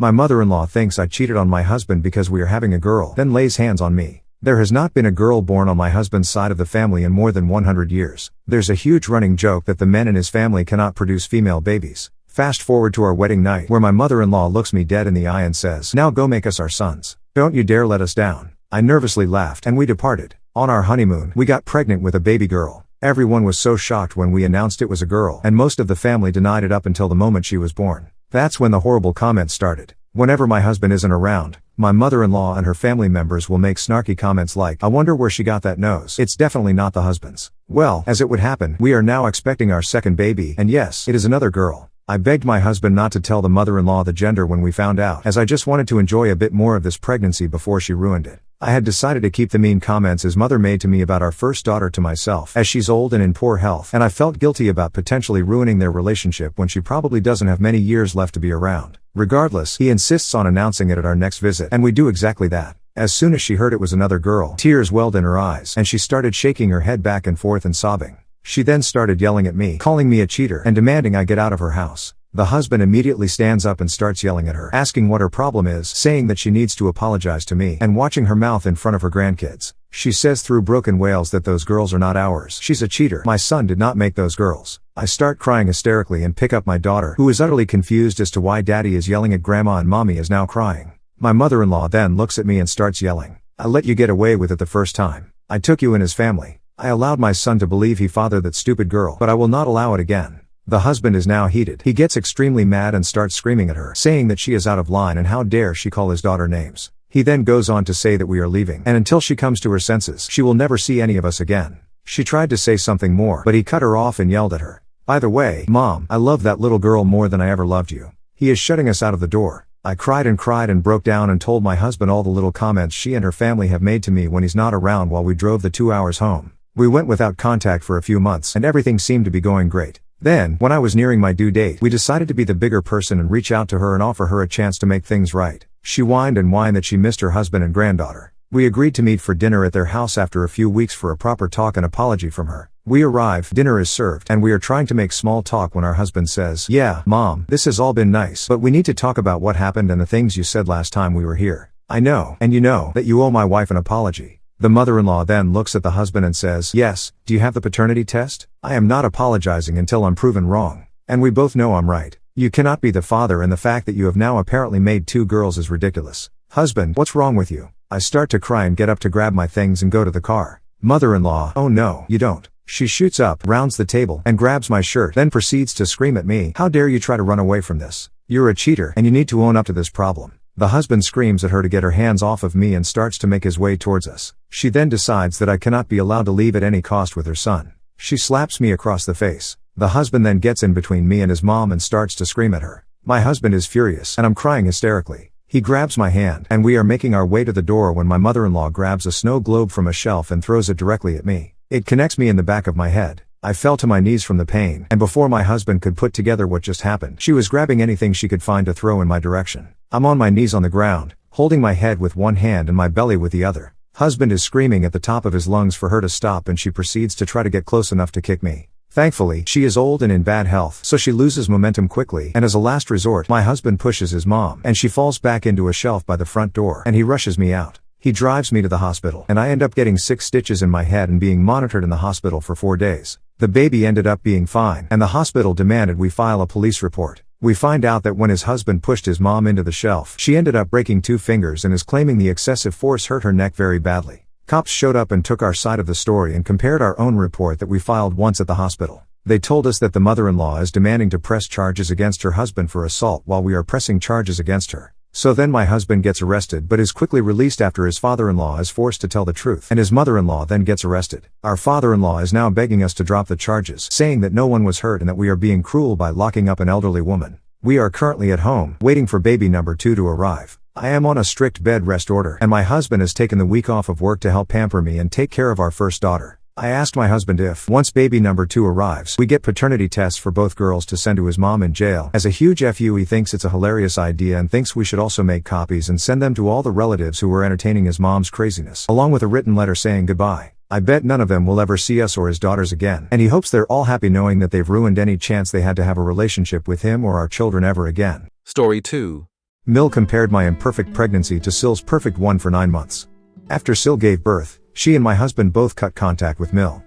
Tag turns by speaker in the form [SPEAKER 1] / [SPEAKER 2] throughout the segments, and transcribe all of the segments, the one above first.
[SPEAKER 1] My mother-in-law thinks I cheated on my husband because we are having a girl, then lays hands on me. There has not been a girl born on my husband's side of the family in more than 100 years. There's a huge running joke that the men in his family cannot produce female babies. Fast forward to our wedding night, where my mother-in-law looks me dead in the eye and says, "Now go make us our sons. Don't you dare let us down." I nervously laughed, and we departed. On our honeymoon, we got pregnant with a baby girl. Everyone was so shocked when we announced it was a girl, and most of the family denied it up until the moment she was born. That's when the horrible comments started. Whenever my husband isn't around, my mother-in-law and her family members will make snarky comments like, "I wonder where she got that nose. It's definitely not the husband's." Well, as it would happen, we are now expecting our second baby, and yes, it is another girl. I begged my husband not to tell the mother-in-law the gender when we found out, as I just wanted to enjoy a bit more of this pregnancy before she ruined it. I had decided to keep the mean comments his mother made to me about our first daughter to myself, as she's old and in poor health, and I felt guilty about potentially ruining their relationship when she probably doesn't have many years left to be around. Regardless, he insists on announcing it at our next visit, and we do exactly that. As soon as she heard it was another girl, tears welled in her eyes, and she started shaking her head back and forth and sobbing. She then started yelling at me, calling me a cheater, and demanding I get out of her house. The husband immediately stands up and starts yelling at her, asking what her problem is, saying that she needs to apologize to me, and watching her mouth in front of her grandkids. She says through broken wails that those girls are not ours. She's a cheater. My son did not make those girls. I start crying hysterically and pick up my daughter, who is utterly confused as to why daddy is yelling at grandma and mommy is now crying. My mother-in-law then looks at me and starts yelling, "I let you get away with it the first time. I took you in his family. I allowed my son to believe he fathered that stupid girl, but I will not allow it again." The husband is now heated. He gets extremely mad and starts screaming at her, saying that she is out of line and how dare she call his daughter names. He then goes on to say that we are leaving, and until she comes to her senses, she will never see any of us again. She tried to say something more, but he cut her off and yelled at her, "By the way, Mom, I love that little girl more than I ever loved you." He is shutting us out of the door. I cried and broke down and told my husband all the little comments she and her family have made to me when he's not around while we drove the 2 hours home. We went without contact for a few months, and everything seemed to be going great. Then, when I was nearing my due date, we decided to be the bigger person and reach out to her and offer her a chance to make things right. She whined that she missed her husband and granddaughter. We agreed to meet for dinner at their house after a few weeks for a proper talk and apology from her. We arrive, dinner is served, and we are trying to make small talk when our husband says, "Yeah, Mom, this has all been nice, but we need to talk about what happened and the things you said last time we were here. I know, and you know, that you owe my wife an apology." The mother-in-law then looks at the husband and says, "Yes, do you have the paternity test? I am not apologizing until I'm proven wrong. And we both know I'm right. You cannot be the father, and the fact that you have now apparently made 2 girls is ridiculous. Husband, what's wrong with you?" I start to cry and get up to grab my things and go to the car. Mother-in-law, "Oh no, you don't." She shoots up, rounds the table, and grabs my shirt, then proceeds to scream at me, "How dare you try to run away from this? You're a cheater, and you need to own up to this problem." The husband screams at her to get her hands off of me and starts to make his way towards us. She then decides that I cannot be allowed to leave at any cost with her son. She slaps me across the face. The husband then gets in between me and his mom and starts to scream at her. My husband is furious, and I'm crying hysterically. He grabs my hand, and we are making our way to the door when my mother-in-law grabs a snow globe from a shelf and throws it directly at me. It connects me in the back of my head. I fell to my knees from the pain, and before my husband could put together what just happened, she was grabbing anything she could find to throw in my direction. I'm on my knees on the ground, holding my head with one hand and my belly with the other. Husband is screaming at the top of his lungs for her to stop, and she proceeds to try to get close enough to kick me. Thankfully, she is old and in bad health, so she loses momentum quickly, and as a last resort, my husband pushes his mom, and she falls back into a shelf by the front door, and he rushes me out. He drives me to the hospital, and I end up getting 6 stitches in my head and being monitored in the hospital for 4 days. The baby ended up being fine, and the hospital demanded we file a police report. We find out that when his husband pushed his mom into the shelf, she ended up breaking 2 fingers and is claiming the excessive force hurt her neck very badly. Cops showed up and took our side of the story and compared our own report that we filed once at the hospital. They told us that the mother-in-law is demanding to press charges against her husband for assault while we are pressing charges against her. So then my husband gets arrested but is quickly released after his father-in-law is forced to tell the truth, and his mother-in-law then gets arrested. Our father-in-law is now begging us to drop the charges, saying that no one was hurt and that we are being cruel by locking up an elderly woman. We are currently at home, waiting for baby number 2 to arrive. I am on a strict bed rest order, and my husband has taken the week off of work to help pamper me and take care of our first daughter. I asked my husband if, once baby number 2 arrives, we get paternity tests for both girls to send to his mom in jail. As a huge FU, he thinks it's a hilarious idea and thinks we should also make copies and send them to all the relatives who were entertaining his mom's craziness, along with a written letter saying goodbye. I bet none of them will ever see us or his daughters again, and he hopes they're all happy knowing that they've ruined any chance they had to have a relationship with him or our children ever again.
[SPEAKER 2] Story 2.
[SPEAKER 1] Mill compared my imperfect pregnancy to Syl's perfect one for 9 months. After Syl gave birth, she and my husband both cut contact with Mill.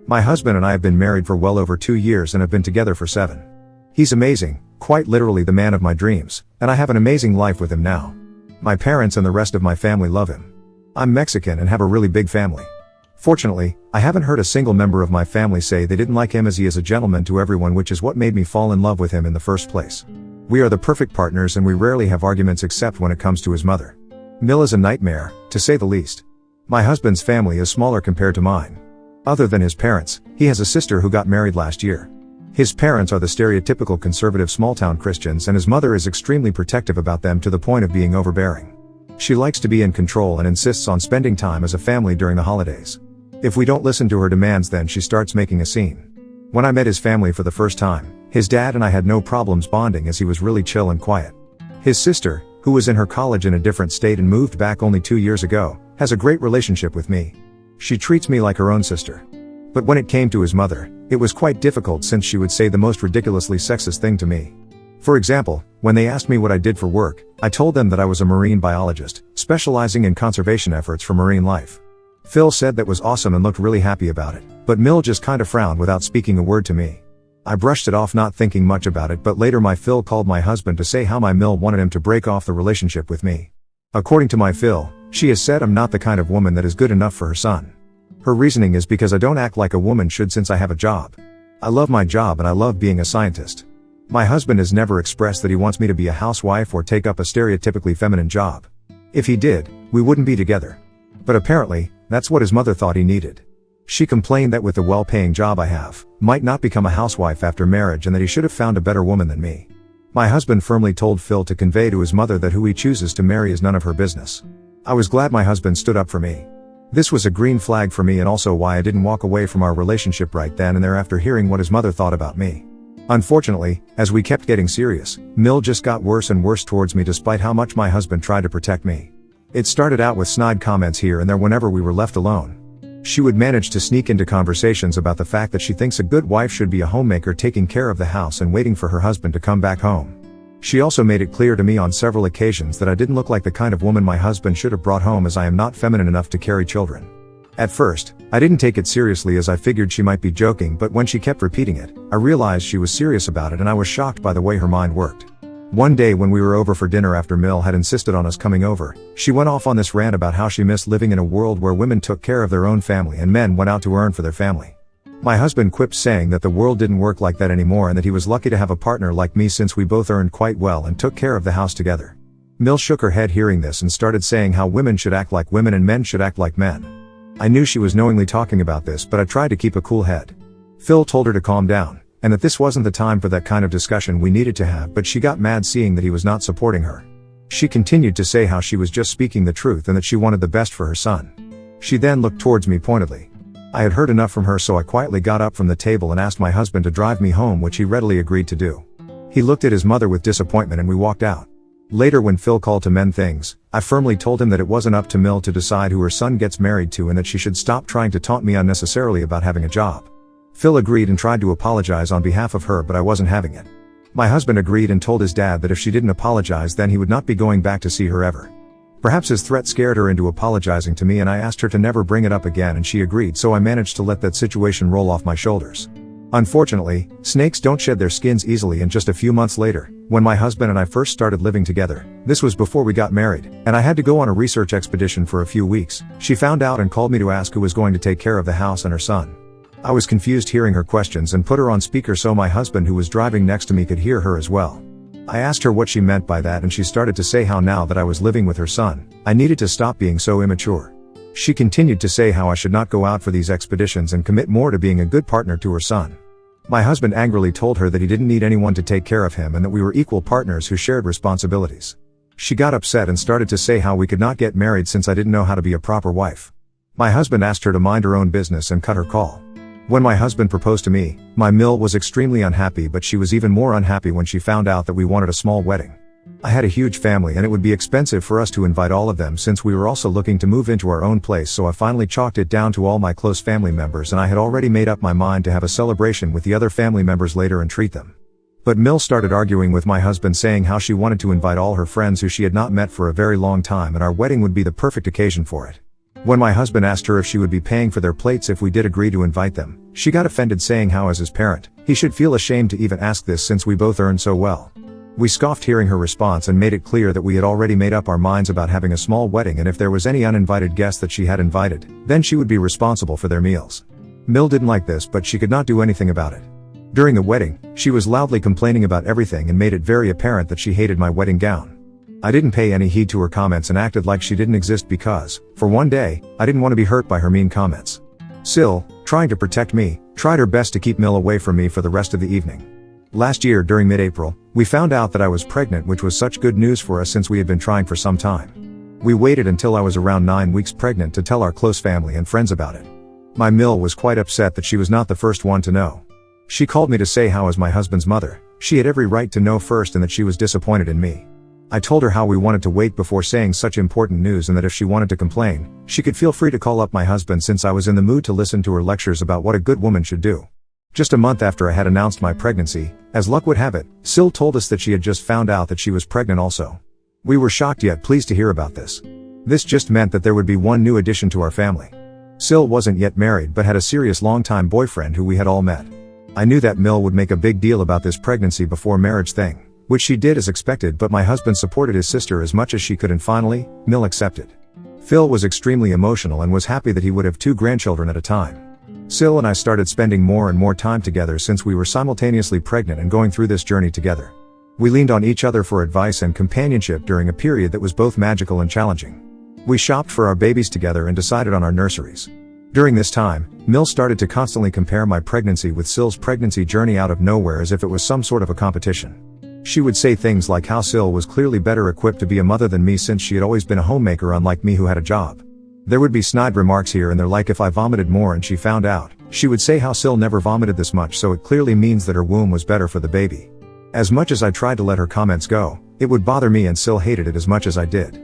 [SPEAKER 1] My husband and I have been married for well over 2 years and have been together for 7. He's amazing, quite literally the man of my dreams, and I have an amazing life with him now. My parents and the rest of my family love him. I'm Mexican and have a really big family. Fortunately, I haven't heard a single member of my family say they didn't like him, as he is a gentleman to everyone, which is what made me fall in love with him in the first place. We are the perfect partners and we rarely have arguments except when it comes to his mother. Mill is a nightmare, to say the least. My husband's family is smaller compared to mine. Other than his parents, he has a sister who got married last year. His parents are the stereotypical conservative small-town Christians, and his mother is extremely protective about them to the point of being overbearing. She likes to be in control and insists on spending time as a family during the holidays. If we don't listen to her demands, then she starts making a scene. When I met his family for the first time, his dad and I had no problems bonding, as he was really chill and quiet. His sister, who was in her college in a different state and moved back only 2 years ago, has a great relationship with me. She treats me like her own sister. But when it came to his mother, it was quite difficult, since she would say the most ridiculously sexist thing to me. For example, when they asked me what I did for work, I told them that I was a marine biologist, specializing in conservation efforts for marine life. Phil said that was awesome and looked really happy about it, but Mill just kinda frowned without speaking a word to me. I brushed it off, not thinking much about it, but later my Phil called my husband to say how my Mill wanted him to break off the relationship with me. According to my Phil, she has said I'm not the kind of woman that is good enough for her son. Her reasoning is because I don't act like a woman should, since I have a job. I love my job and I love being a scientist. My husband has never expressed that he wants me to be a housewife or take up a stereotypically feminine job. If he did, we wouldn't be together. But apparently, that's what his mother thought he needed. She complained that with the well-paying job I have, might not become a housewife after marriage, and that he should have found a better woman than me. My husband firmly told Phil to convey to his mother that who he chooses to marry is none of her business. I was glad my husband stood up for me. This was a green flag for me, and also why I didn't walk away from our relationship right then and there after hearing what his mother thought about me. Unfortunately, as we kept getting serious, Mill just got worse and worse towards me, despite how much my husband tried to protect me. It started out with snide comments here and there whenever we were left alone. She would manage to sneak into conversations about the fact that she thinks a good wife should be a homemaker, taking care of the house and waiting for her husband to come back home. She also made it clear to me on several occasions that I didn't look like the kind of woman my husband should have brought home, as I am not feminine enough to carry children. At first, I didn't take it seriously, as I figured she might be joking, but when she kept repeating it, I realized she was serious about it, and I was shocked by the way her mind worked. One day when we were over for dinner after Mill had insisted on us coming over, she went off on this rant about how she missed living in a world where women took care of their own family and men went out to earn for their family. My husband quipped, saying that the world didn't work like that anymore and that he was lucky to have a partner like me, since we both earned quite well and took care of the house together. Mill shook her head hearing this and started saying how women should act like women and men should act like men. I knew she was knowingly talking about this, but I tried to keep a cool head. Phil told her to calm down, and that this wasn't the time for that kind of discussion we needed to have, but she got mad seeing that he was not supporting her. She continued to say how she was just speaking the truth and that she wanted the best for her son. She then looked towards me pointedly. I had heard enough from her, so I quietly got up from the table and asked my husband to drive me home, which he readily agreed to do. He looked at his mother with disappointment and we walked out. Later, when Phil called to mend things, I firmly told him that it wasn't up to Mill to decide who her son gets married to, and that she should stop trying to taunt me unnecessarily about having a job. Phil agreed and tried to apologize on behalf of her, but I wasn't having it. My husband agreed and told his dad that if she didn't apologize, then he would not be going back to see her ever. Perhaps his threat scared her into apologizing to me, and I asked her to never bring it up again, and she agreed, so I managed to let that situation roll off my shoulders. Unfortunately, snakes don't shed their skins easily, and just a few months later, when my husband and I first started living together, this was before we got married, and I had to go on a research expedition for a few weeks, she found out and called me to ask who was going to take care of the house and her son. I was confused hearing her questions and put her on speaker so my husband, who was driving next to me, could hear her as well. I asked her what she meant by that, and she started to say how now that I was living with her son, I needed to stop being so immature. She continued to say how I should not go out for these expeditions and commit more to being a good partner to her son. My husband angrily told her that he didn't need anyone to take care of him and that we were equal partners who shared responsibilities. She got upset and started to say how we could not get married since I didn't know how to be a proper wife. My husband asked her to mind her own business and cut her call. When my husband proposed to me, my Mill was extremely unhappy, but she was even more unhappy when she found out that we wanted a small wedding. I had a huge family and it would be expensive for us to invite all of them, since we were also looking to move into our own place, so I finally chalked it down to all my close family members, and I had already made up my mind to have a celebration with the other family members later and treat them. But Mill started arguing with my husband, saying how she wanted to invite all her friends who she had not met for a very long time, and our wedding would be the perfect occasion for it. When my husband asked her if she would be paying for their plates if we did agree to invite them, she got offended, saying how as his parent, he should feel ashamed to even ask this since we both earned so well. We scoffed hearing her response and made it clear that we had already made up our minds about having a small wedding, and if there was any uninvited guests that she had invited, then she would be responsible for their meals. Mill didn't like this, but she could not do anything about it. During the wedding, she was loudly complaining about everything and made it very apparent that she hated my wedding gown. I didn't pay any heed to her comments and acted like she didn't exist because, for one day, I didn't want to be hurt by her mean comments. Sil, trying to protect me, tried her best to keep Mill away from me for the rest of the evening. Last year during mid-April, we found out that I was pregnant, which was such good news for us since we had been trying for some time. We waited until I was around 9 weeks pregnant to tell our close family and friends about it. My Mill was quite upset that she was not the first one to know. She called me to say how, as my husband's mother, she had every right to know first and that she was disappointed in me. I told her how we wanted to wait before saying such important news, and that if she wanted to complain, she could feel free to call up my husband, since I was in the mood to listen to her lectures about what a good woman should do. Just a month after I had announced my pregnancy, as luck would have it, Sil told us that she had just found out that she was pregnant also. We were shocked yet pleased to hear about this. This just meant that there would be one new addition to our family. Sil wasn't yet married but had a serious long-time boyfriend who we had all met. I knew that Mill would make a big deal about this pregnancy before marriage thing, which she did as expected, but my husband supported his sister as much as she could, and finally, Mill accepted. Phil was extremely emotional and was happy that he would have 2 grandchildren at a time. Sil and I started spending more and more time together since we were simultaneously pregnant and going through this journey together. We leaned on each other for advice and companionship during a period that was both magical and challenging. We shopped for our babies together and decided on our nurseries. During this time, Mill started to constantly compare my pregnancy with Sil's pregnancy journey out of nowhere, as if it was some sort of a competition. She would say things like how Sil was clearly better equipped to be a mother than me since she had always been a homemaker, unlike me who had a job. There would be snide remarks here and there, like if I vomited more and she found out, she would say how Sil never vomited this much, so it clearly means that her womb was better for the baby. As much as I tried to let her comments go, it would bother me, and Sil hated it as much as I did.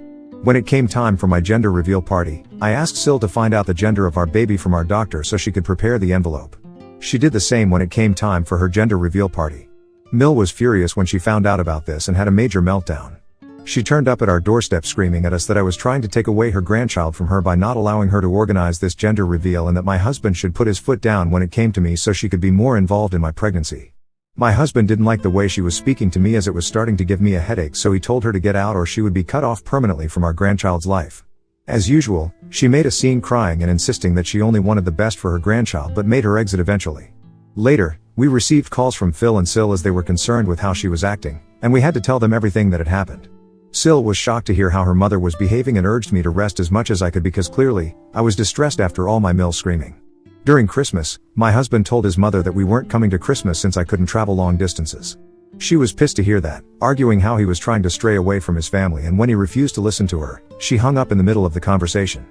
[SPEAKER 1] When it came time for my gender reveal party, I asked Sil to find out the gender of our baby from our doctor so she could prepare the envelope. She did the same when it came time for her gender reveal party. Mill was furious when she found out about this and had a major meltdown. She turned up at our doorstep screaming at us that I was trying to take away her grandchild from her by not allowing her to organize this gender reveal, and that my husband should put his foot down when it came to me so she could be more involved in my pregnancy. My husband didn't like the way she was speaking to me, as it was starting to give me a headache, so he told her to get out or she would be cut off permanently from our grandchild's life. As usual, she made a scene, crying and insisting that she only wanted the best for her grandchild, but made her exit eventually. Later, we received calls from Phil and Sil as they were concerned with how she was acting, and we had to tell them everything that had happened. Sil was shocked to hear how her mother was behaving and urged me to rest as much as I could because clearly, I was distressed after all my Mill screaming. During Christmas, my husband told his mother that we weren't coming to Christmas since I couldn't travel long distances. She was pissed to hear that, arguing how he was trying to stray away from his family, and when he refused to listen to her, she hung up in the middle of the conversation.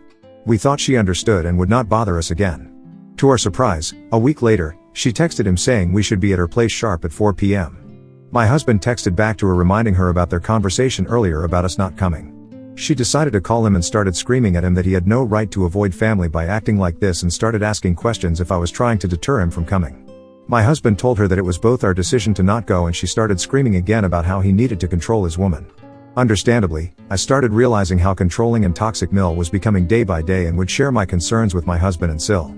[SPEAKER 1] We thought she understood and would not bother us again. To our surprise, a week later, she texted him saying we should be at her place sharp at 4 p.m. My husband texted back to her reminding her about their conversation earlier about us not coming. She decided to call him and started screaming at him that he had no right to avoid family by acting like this, and started asking questions if I was trying to deter him from coming. My husband told her that it was both our decision to not go, and she started screaming again about how he needed to control his woman. Understandably, I started realizing how controlling and toxic Mill was becoming day by day, and would share my concerns with my husband and Sil.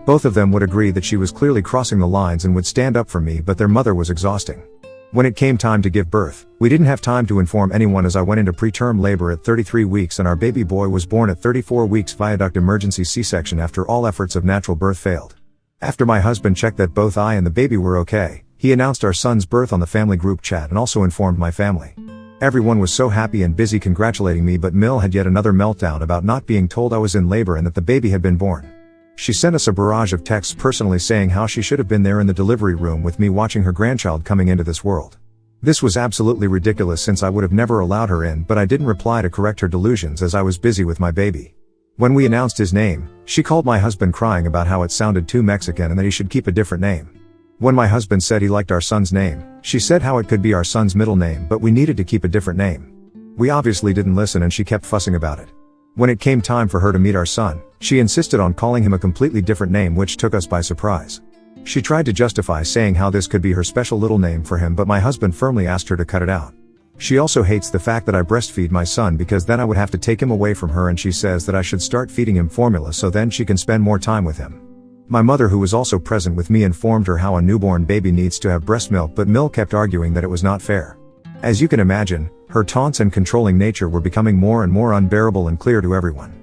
[SPEAKER 1] Both of them would agree that she was clearly crossing the lines and would stand up for me, but their mother was exhausting. When it came time to give birth, we didn't have time to inform anyone, as I went into preterm labor at 33 weeks and our baby boy was born at 34 weeks via emergency C-section after all efforts of natural birth failed. After my husband checked that both I and the baby were okay, he announced our son's birth on the family group chat and also informed my family. Everyone was so happy and busy congratulating me, but Mill had yet another meltdown about not being told I was in labor and that the baby had been born. She sent us a barrage of texts personally saying how she should have been there in the delivery room with me watching her grandchild coming into this world. This was absolutely ridiculous, since I would have never allowed her in, but I didn't reply to correct her delusions as I was busy with my baby. When we announced his name, she called my husband crying about how it sounded too Mexican and that he should keep a different name. When my husband said he liked our son's name, she said how it could be our son's middle name, but we needed to keep a different name. We obviously didn't listen and she kept fussing about it. When it came time for her to meet our son, she insisted on calling him a completely different name, which took us by surprise. She tried to justify saying how this could be her special little name for him, but my husband firmly asked her to cut it out. She also hates the fact that I breastfeed my son because then I would have to take him away from her, and she says that I should start feeding him formula so then she can spend more time with him. My mother, who was also present with me, informed her how a newborn baby needs to have breast milk, but Mill kept arguing that it was not fair. As you can imagine, her taunts and controlling nature were becoming more and more unbearable and clear to everyone.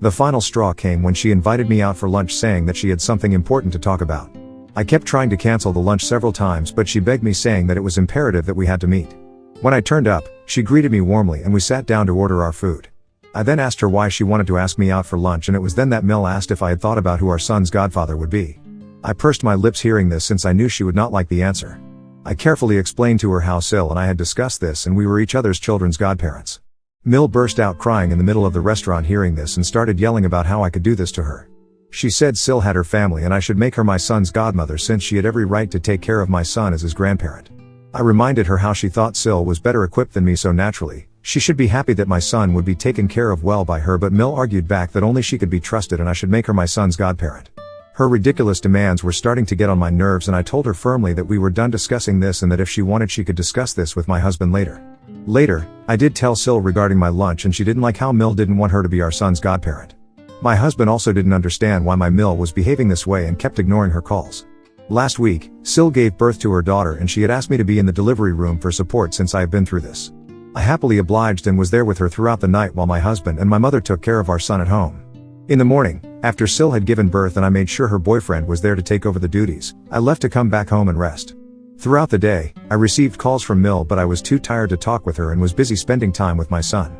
[SPEAKER 1] The final straw came when she invited me out for lunch, saying that she had something important to talk about. I kept trying to cancel the lunch several times, but she begged me, saying that it was imperative that we had to meet. When I turned up, she greeted me warmly and we sat down to order our food. I then asked her why she wanted to ask me out for lunch, and it was then that Mill asked if I had thought about who our son's godfather would be. I pursed my lips hearing this, since I knew she would not like the answer. I carefully explained to her how Sil and I had discussed this and we were each other's children's godparents. Mill burst out crying in the middle of the restaurant hearing this and started yelling about how I could do this to her. She said Sil had her family and I should make her my son's godmother, since she had every right to take care of my son as his grandparent. I reminded her how she thought Sil was better equipped than me, so naturally, she should be happy that my son would be taken care of well by her, but Mill argued back that only she could be trusted and I should make her my son's godparent. Her ridiculous demands were starting to get on my nerves, and I told her firmly that we were done discussing this and that if she wanted she could discuss this with my husband later. Later, I did tell Sil regarding my lunch, and she didn't like how Mill didn't want her to be our son's godparent. My husband also didn't understand why my Mill was behaving this way and kept ignoring her calls. Last week, Sil gave birth to her daughter and she had asked me to be in the delivery room for support since I have been through this. I happily obliged and was there with her throughout the night while my husband and my mother took care of our son at home. In the morning, after Sil had given birth and I made sure her boyfriend was there to take over the duties, I left to come back home and rest. Throughout the day, I received calls from Mill, but I was too tired to talk with her and was busy spending time with my son.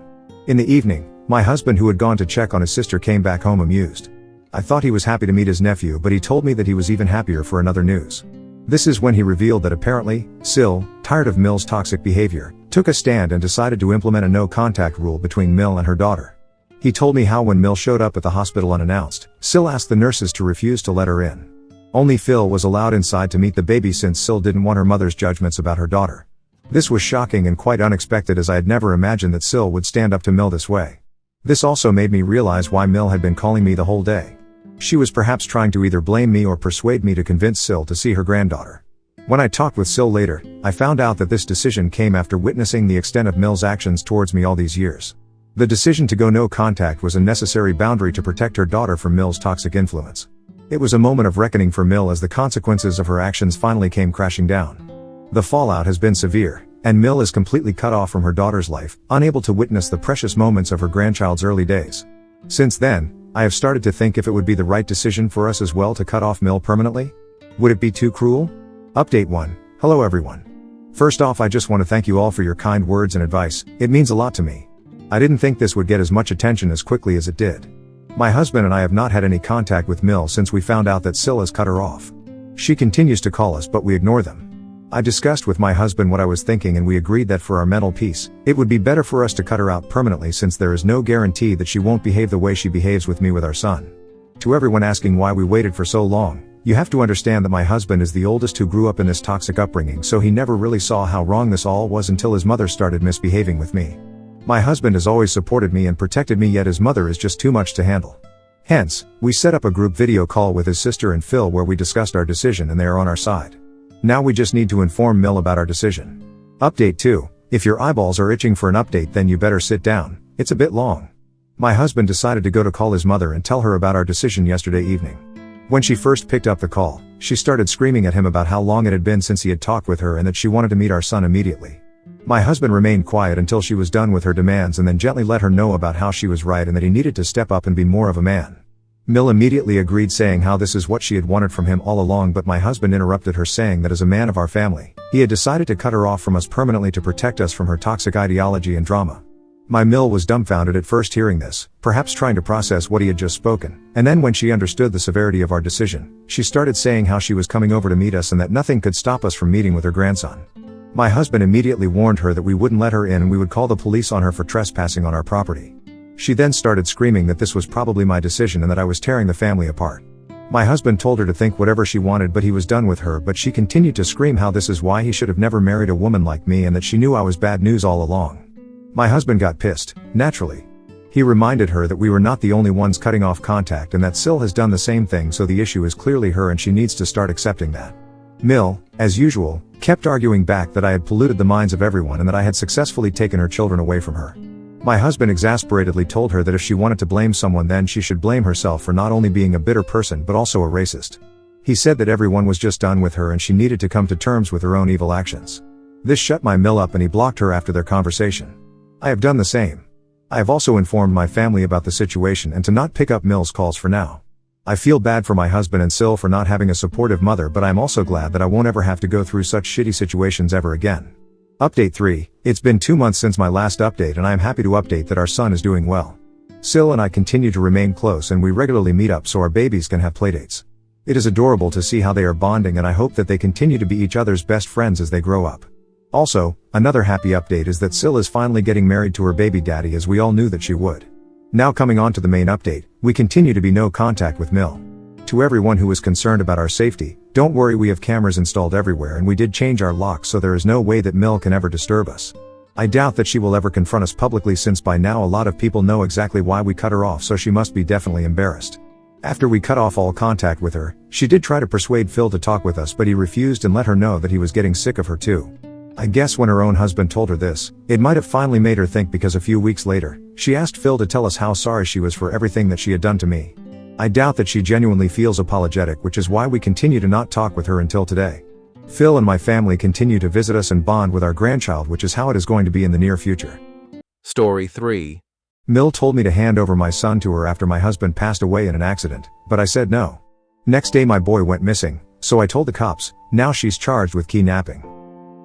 [SPEAKER 1] In the evening, my husband, who had gone to check on his sister, came back home amused. I thought he was happy to meet his nephew, but he told me that he was even happier for another news. This is when he revealed that apparently, Sil, tired of Mill's toxic behavior, took a stand and decided to implement a no-contact rule between Mill and her daughter. He told me how when Mill showed up at the hospital unannounced, Sil asked the nurses to refuse to let her in. Only Phil was allowed inside to meet the baby, since Sil didn't want her mother's judgments about her daughter. This was shocking and quite unexpected, as I had never imagined that Sil would stand up to Mill this way. This also made me realize why Mill had been calling me the whole day. She was perhaps trying to either blame me or persuade me to convince Sil to see her granddaughter. When I talked with Sil later, I found out that this decision came after witnessing the extent of Mill's actions towards me all these years. The decision to go no contact was a necessary boundary to protect her daughter from Mill's toxic influence. It was a moment of reckoning for Mill as the consequences of her actions finally came crashing down. The fallout has been severe, and Mill is completely cut off from her daughter's life, unable to witness the precious moments of her grandchild's early days. Since then, I have started to think if it would be the right decision for us as well to cut off Mill permanently. Would it be too cruel? Update 1. Hello everyone. First off, I just want to thank you all for your kind words and advice. It means a lot to me. I didn't think this would get as much attention as quickly as it did. My husband and I have not had any contact with Mill since we found out that Sil has cut her off. She continues to call us, but we ignore them. I discussed with my husband what I was thinking, and we agreed that for our mental peace, it would be better for us to cut her out permanently, since there is no guarantee that she won't behave the way she behaves with me with our son. To everyone asking why we waited for so long, you have to understand that my husband is the oldest who grew up in this toxic upbringing, so he never really saw how wrong this all was until his mother started misbehaving with me. My husband has always supported me and protected me, yet his mother is just too much to handle. Hence, we set up a group video call with his sister and Phil where we discussed our decision, and they are on our side. Now we just need to inform Mill about our decision. Update 2. If your eyeballs are itching for an update, then you better sit down. It's a bit long. My husband decided to go to call his mother and tell her about our decision yesterday evening. When she first picked up the call, she started screaming at him about how long it had been since he had talked with her and that she wanted to meet our son immediately. My husband remained quiet until she was done with her demands, and then gently let her know about how she was right and that he needed to step up and be more of a man. Mill immediately agreed, saying how this is what she had wanted from him all along, but my husband interrupted her, saying that as a man of our family, he had decided to cut her off from us permanently to protect us from her toxic ideology and drama. My Mill was dumbfounded at first hearing this, perhaps trying to process what he had just spoken, and then when she understood the severity of our decision, she started saying how she was coming over to meet us and that nothing could stop us from meeting with her grandson. My husband immediately warned her that we wouldn't let her in and we would call the police on her for trespassing on our property. She then started screaming that this was probably my decision and that I was tearing the family apart. My husband told her to think whatever she wanted, but he was done with her, but she continued to scream how this is why he should have never married a woman like me and that she knew I was bad news all along. My husband got pissed, naturally. He reminded her that we were not the only ones cutting off contact and that Sil has done the same thing, so the issue is clearly her and she needs to start accepting that. Mill, as usual, kept arguing back that I had polluted the minds of everyone and that I had successfully taken her children away from her. My husband exasperatedly told her that if she wanted to blame someone, then she should blame herself for not only being a bitter person but also a racist. He said that everyone was just done with her and she needed to come to terms with her own evil actions. This shut my Mill up and he blocked her after their conversation. I have done the same. I have also informed my family about the situation and to not pick up Mill's calls for now. I feel bad for my husband and Sil for not having a supportive mother, but I'm also glad that I won't ever have to go through such shitty situations ever again. Update 3. It's been 2 months since my last update and I am happy to update that our son is doing well. Sil and I continue to remain close and we regularly meet up so our babies can have playdates. It is adorable to see how they are bonding and I hope that they continue to be each other's best friends as they grow up. Also, another happy update is that Sil is finally getting married to her baby daddy, as we all knew that she would. Now coming on to the main update, we continue to be no contact with Mill. To everyone who is concerned about our safety, don't worry, we have cameras installed everywhere and we did change our locks so there is no way that Mill can ever disturb us. I doubt that she will ever confront us publicly since by now a lot of people know exactly why we cut her off, so she must be definitely embarrassed. After we cut off all contact with her, she did try to persuade Phil to talk with us, but he refused and let her know that he was getting sick of her too. I guess when her own husband told her this, it might have finally made her think, because a few weeks later, she asked Phil to tell us how sorry she was for everything that she had done to me. I doubt that she genuinely feels apologetic, which is why we continue to not talk with her until today. Phil and my family continue to visit us and bond with our grandchild, which is how it is going to be in the near future.
[SPEAKER 2] Story 3.
[SPEAKER 1] Mill told me to hand over my son to her after my husband passed away in an accident, but I said no. Next day my boy went missing, so I told the cops. Now she's charged with kidnapping.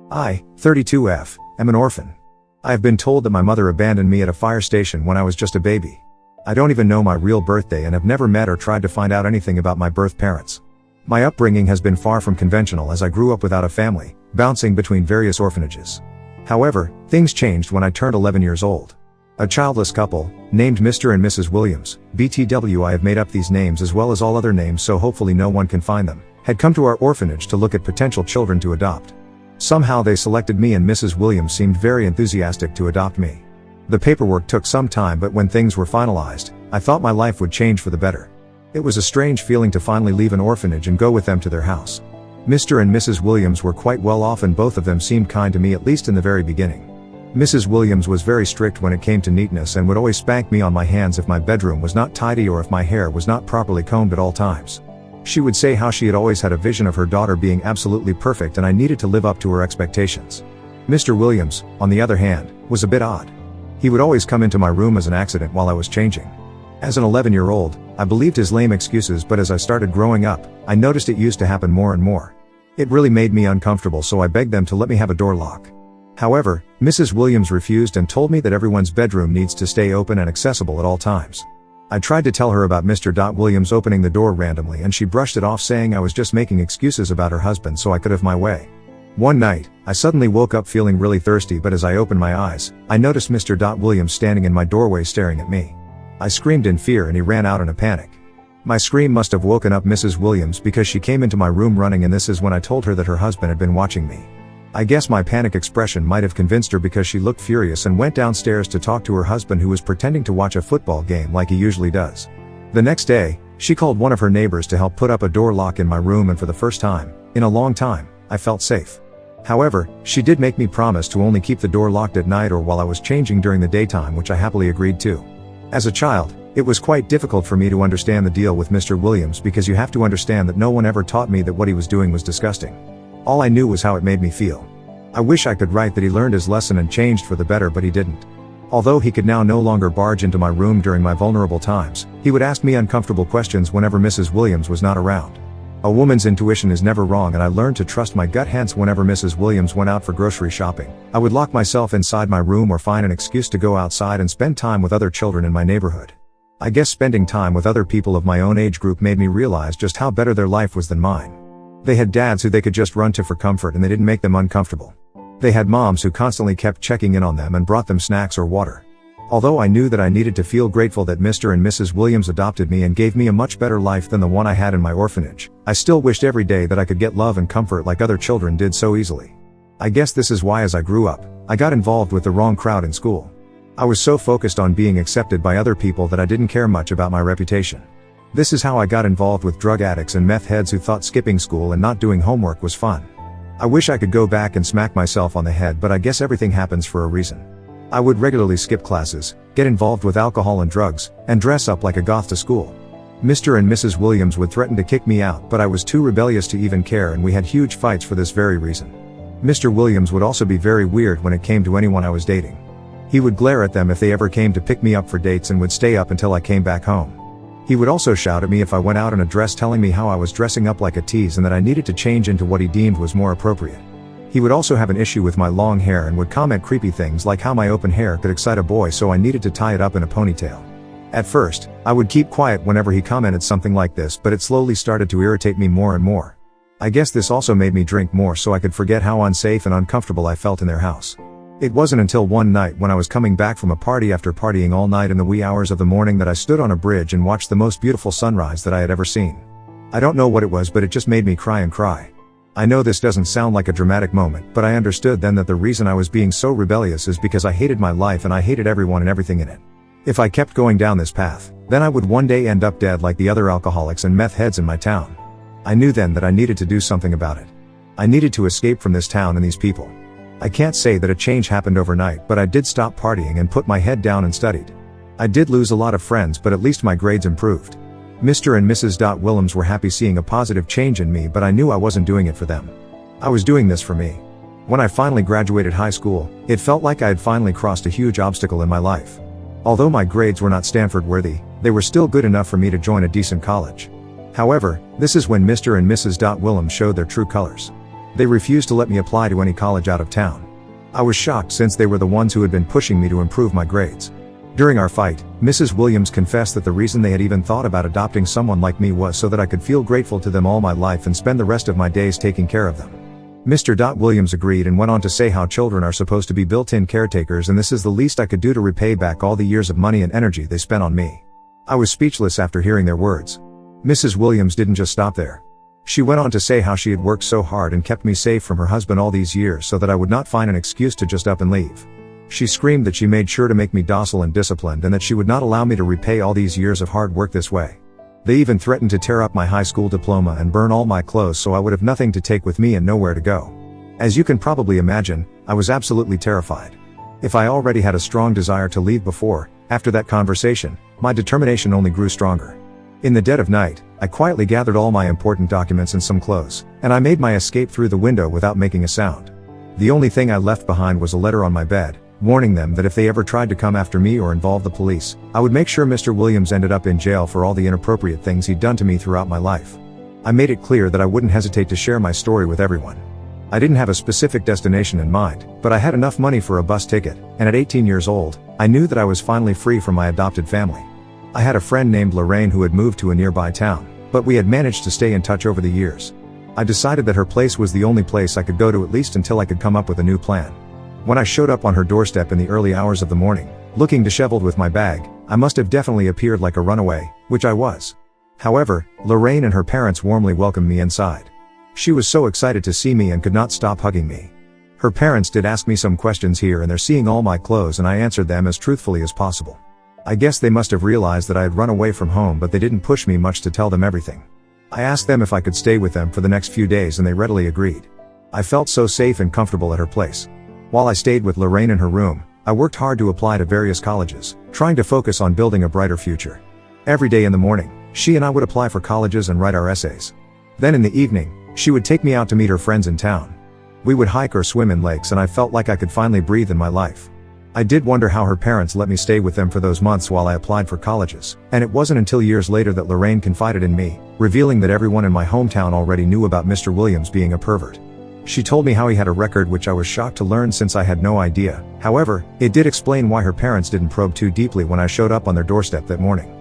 [SPEAKER 1] I, 32F, am an orphan. I have been told that my mother abandoned me at a fire station when I was just a baby. I don't even know my real birthday and have never met or tried to find out anything about my birth parents. My upbringing has been far from conventional, as I grew up without a family, bouncing between various orphanages. However, things changed when I turned 11 years old. A childless couple, named Mr. and Mrs. Williams, BTW, I have made up these names as well as all other names so hopefully no one can find them, had come to our orphanage to look at potential children to adopt. Somehow they selected me and Mrs. Williams seemed very enthusiastic to adopt me. The paperwork took some time, but when things were finalized, I thought my life would change for the better. It was a strange feeling to finally leave an orphanage and go with them to their house. Mr. and Mrs. Williams were quite well off and both of them seemed kind to me, at least in the very beginning. Mrs. Williams was very strict when it came to neatness and would always spank me on my hands if my bedroom was not tidy or if my hair was not properly combed at all times. She would say how she had always had a vision of her daughter being absolutely perfect and I needed to live up to her expectations. Mr. Williams, on the other hand, was a bit odd. He would always come into my room as an accident while I was changing. As an 11-year-old, I believed his lame excuses, but as I started growing up, I noticed it used to happen more and more. It really made me uncomfortable, so I begged them to let me have a door lock. However, Mrs. Williams refused and told me that everyone's bedroom needs to stay open and accessible at all times. I tried to tell her about Mr. Williams opening the door randomly and she brushed it off, saying I was just making excuses about her husband so I could have my way. One night, I suddenly woke up feeling really thirsty, but as I opened my eyes, I noticed Mr. Williams standing in my doorway staring at me. I screamed in fear and he ran out in a panic. My scream must have woken up Mrs. Williams because she came into my room running, and this is when I told her that her husband had been watching me. I guess my panic expression might have convinced her because she looked furious and went downstairs to talk to her husband, who was pretending to watch a football game like he usually does. The next day, she called one of her neighbors to help put up a door lock in my room, and for the first time, in a long time, I felt safe. However, she did make me promise to only keep the door locked at night or while I was changing during the daytime, which I happily agreed to. As a child, it was quite difficult for me to understand the deal with Mr. Williams, because you have to understand that no one ever taught me that what he was doing was disgusting. All I knew was how it made me feel. I wish I could write that he learned his lesson and changed for the better, but he didn't. Although he could now no longer barge into my room during my vulnerable times, he would ask me uncomfortable questions whenever Mrs. Williams was not around. A woman's intuition is never wrong, and I learned to trust my gut. Hence, whenever Mrs. Williams went out for grocery shopping, I would lock myself inside my room or find an excuse to go outside and spend time with other children in my neighborhood. I guess spending time with other people of my own age group made me realize just how better their life was than mine. They had dads who they could just run to for comfort and they didn't make them uncomfortable. They had moms who constantly kept checking in on them and brought them snacks or water. Although I knew that I needed to feel grateful that Mr. and Mrs. Williams adopted me and gave me a much better life than the one I had in my orphanage, I still wished every day that I could get love and comfort like other children did so easily. I guess this is why as I grew up, I got involved with the wrong crowd in school. I was so focused on being accepted by other people that I didn't care much about my reputation. This is how I got involved with drug addicts and meth heads who thought skipping school and not doing homework was fun. I wish I could go back and smack myself on the head, but I guess everything happens for a reason. I would regularly skip classes, get involved with alcohol and drugs, and dress up like a goth to school. Mr. and Mrs. Williams would threaten to kick me out, but I was too rebellious to even care, and we had huge fights for this very reason. Mr. Williams would also be very weird when it came to anyone I was dating. He would glare at them if they ever came to pick me up for dates and would stay up until I came back home. He would also shout at me if I went out in a dress, telling me how I was dressing up like a tease and that I needed to change into what he deemed was more appropriate. He would also have an issue with my long hair and would comment creepy things like how my open hair could excite a boy, so I needed to tie it up in a ponytail. At first, I would keep quiet whenever he commented something like this, but it slowly started to irritate me more and more. I guess this also made me drink more so I could forget how unsafe and uncomfortable I felt in their house. It wasn't until one night when I was coming back from a party after partying all night in the wee hours of the morning that I stood on a bridge and watched the most beautiful sunrise that I had ever seen. I don't know what it was, but it just made me cry and cry. I know this doesn't sound like a dramatic moment, but I understood then that the reason I was being so rebellious is because I hated my life and I hated everyone and everything in it. If I kept going down this path, then I would one day end up dead like the other alcoholics and meth heads in my town. I knew then that I needed to do something about it. I needed to escape from this town and these people. I can't say that a change happened overnight, but I did stop partying and put my head down and studied. I did lose a lot of friends, but at least my grades improved. Mr. and Mrs. Williams were happy seeing a positive change in me, but I knew I wasn't doing it for them. I was doing this for me. When I finally graduated high school, it felt like I had finally crossed a huge obstacle in my life. Although my grades were not Stanford worthy, they were still good enough for me to join a decent college. However, this is when Mr. and Mrs. Williams showed their true colors. They refused to let me apply to any college out of town. I was shocked, since they were the ones who had been pushing me to improve my grades. During our fight, Mrs. Williams confessed that the reason they had even thought about adopting someone like me was so that I could feel grateful to them all my life and spend the rest of my days taking care of them. Mr. Williams agreed and went on to say how children are supposed to be built-in caretakers, and this is the least I could do to repay back all the years of money and energy they spent on me. I was speechless after hearing their words. Mrs. Williams didn't just stop there. She went on to say how she had worked so hard and kept me safe from her husband all these years so that I would not find an excuse to just up and leave. She screamed that she made sure to make me docile and disciplined, and that she would not allow me to repay all these years of hard work this way. They even threatened to tear up my high school diploma and burn all my clothes so I would have nothing to take with me and nowhere to go. As you can probably imagine, I was absolutely terrified. If I already had a strong desire to leave before, after that conversation, my determination only grew stronger. In the dead of night, I quietly gathered all my important documents and some clothes, and I made my escape through the window without making a sound. The only thing I left behind was a letter on my bed, warning them that if they ever tried to come after me or involve the police, I would make sure Mr. Williams ended up in jail for all the inappropriate things he'd done to me throughout my life. I made it clear that I wouldn't hesitate to share my story with everyone. I didn't have a specific destination in mind, but I had enough money for a bus ticket, and at 18 years old, I knew that I was finally free from my adopted family. I had a friend named Lorraine who had moved to a nearby town, but we had managed to stay in touch over the years. I decided that her place was the only place I could go to, at least until I could come up with a new plan. When I showed up on her doorstep in the early hours of the morning, looking disheveled with my bag, I must have definitely appeared like a runaway, which I was. However, Lorraine and her parents warmly welcomed me inside. She was so excited to see me and could not stop hugging me. Her parents did ask me some questions here and there, seeing all my clothes, and I answered them as truthfully as possible. I guess they must have realized that I had run away from home, but they didn't push me much to tell them everything. I asked them if I could stay with them for the next few days, and they readily agreed. I felt so safe and comfortable at her place. While I stayed with Lorraine in her room, I worked hard to apply to various colleges, trying to focus on building a brighter future. Every day in the morning, she and I would apply for colleges and write our essays. Then in the evening, she would take me out to meet her friends in town. We would hike or swim in lakes, and I felt like I could finally breathe in my life. I did wonder how her parents let me stay with them for those months while I applied for colleges, and it wasn't until years later that Lorraine confided in me, revealing that everyone in my hometown already knew about Mr. Williams being a pervert. She told me how he had a record, which I was shocked to learn since I had no idea. However, it did explain why her parents didn't probe too deeply when I showed up on their doorstep that morning.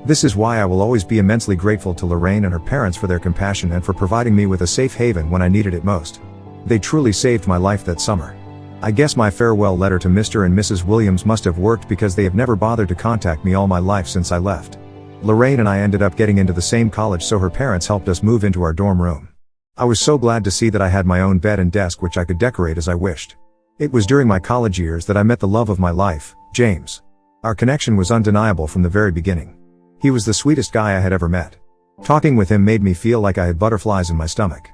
[SPEAKER 1] This is why I will always be immensely grateful to Lorraine and her parents for their compassion and for providing me with a safe haven when I needed it most. They truly saved my life that summer. I guess my farewell letter to Mr. and Mrs. Williams must have worked, because they have never bothered to contact me all my life since I left. Lorraine and I ended up getting into the same college, so her parents helped us move into our dorm room. I was so glad to see that I had my own bed and desk which I could decorate as I wished. It was during my college years that I met the love of my life, James. Our connection was undeniable from the very beginning. He was the sweetest guy I had ever met. Talking with him made me feel like I had butterflies in my stomach.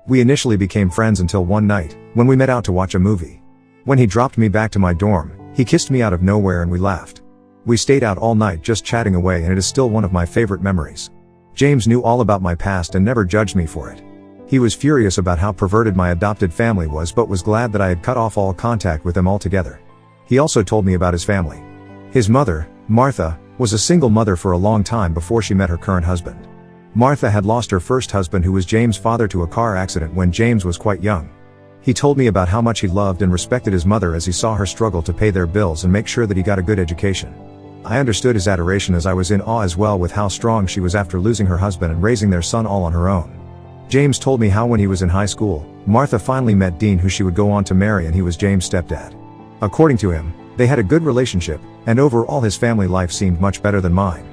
[SPEAKER 1] We initially became friends until one night, when we met out to watch a movie. When he dropped me back to my dorm, he kissed me out of nowhere and we laughed. We stayed out all night just chatting away, and it is still one of my favorite memories. James knew all about my past and never judged me for it. He was furious about how perverted my adopted family was, but was glad that I had cut off all contact with them altogether. He also told me about his family. His mother, Martha, was a single mother for a long time before she met her current husband. Martha had lost her first husband, who was James' father, to a car accident when James was quite young. He told me about how much he loved and respected his mother as he saw her struggle to pay their bills and make sure that he got a good education. I understood his adoration, as I was in awe as well with how strong she was after losing her husband and raising their son all on her own. James told me how when he was in high school, Martha finally met Dean, who she would go on to marry, and he was James' stepdad. According to him, they had a good relationship, and overall his family life seemed much better than mine.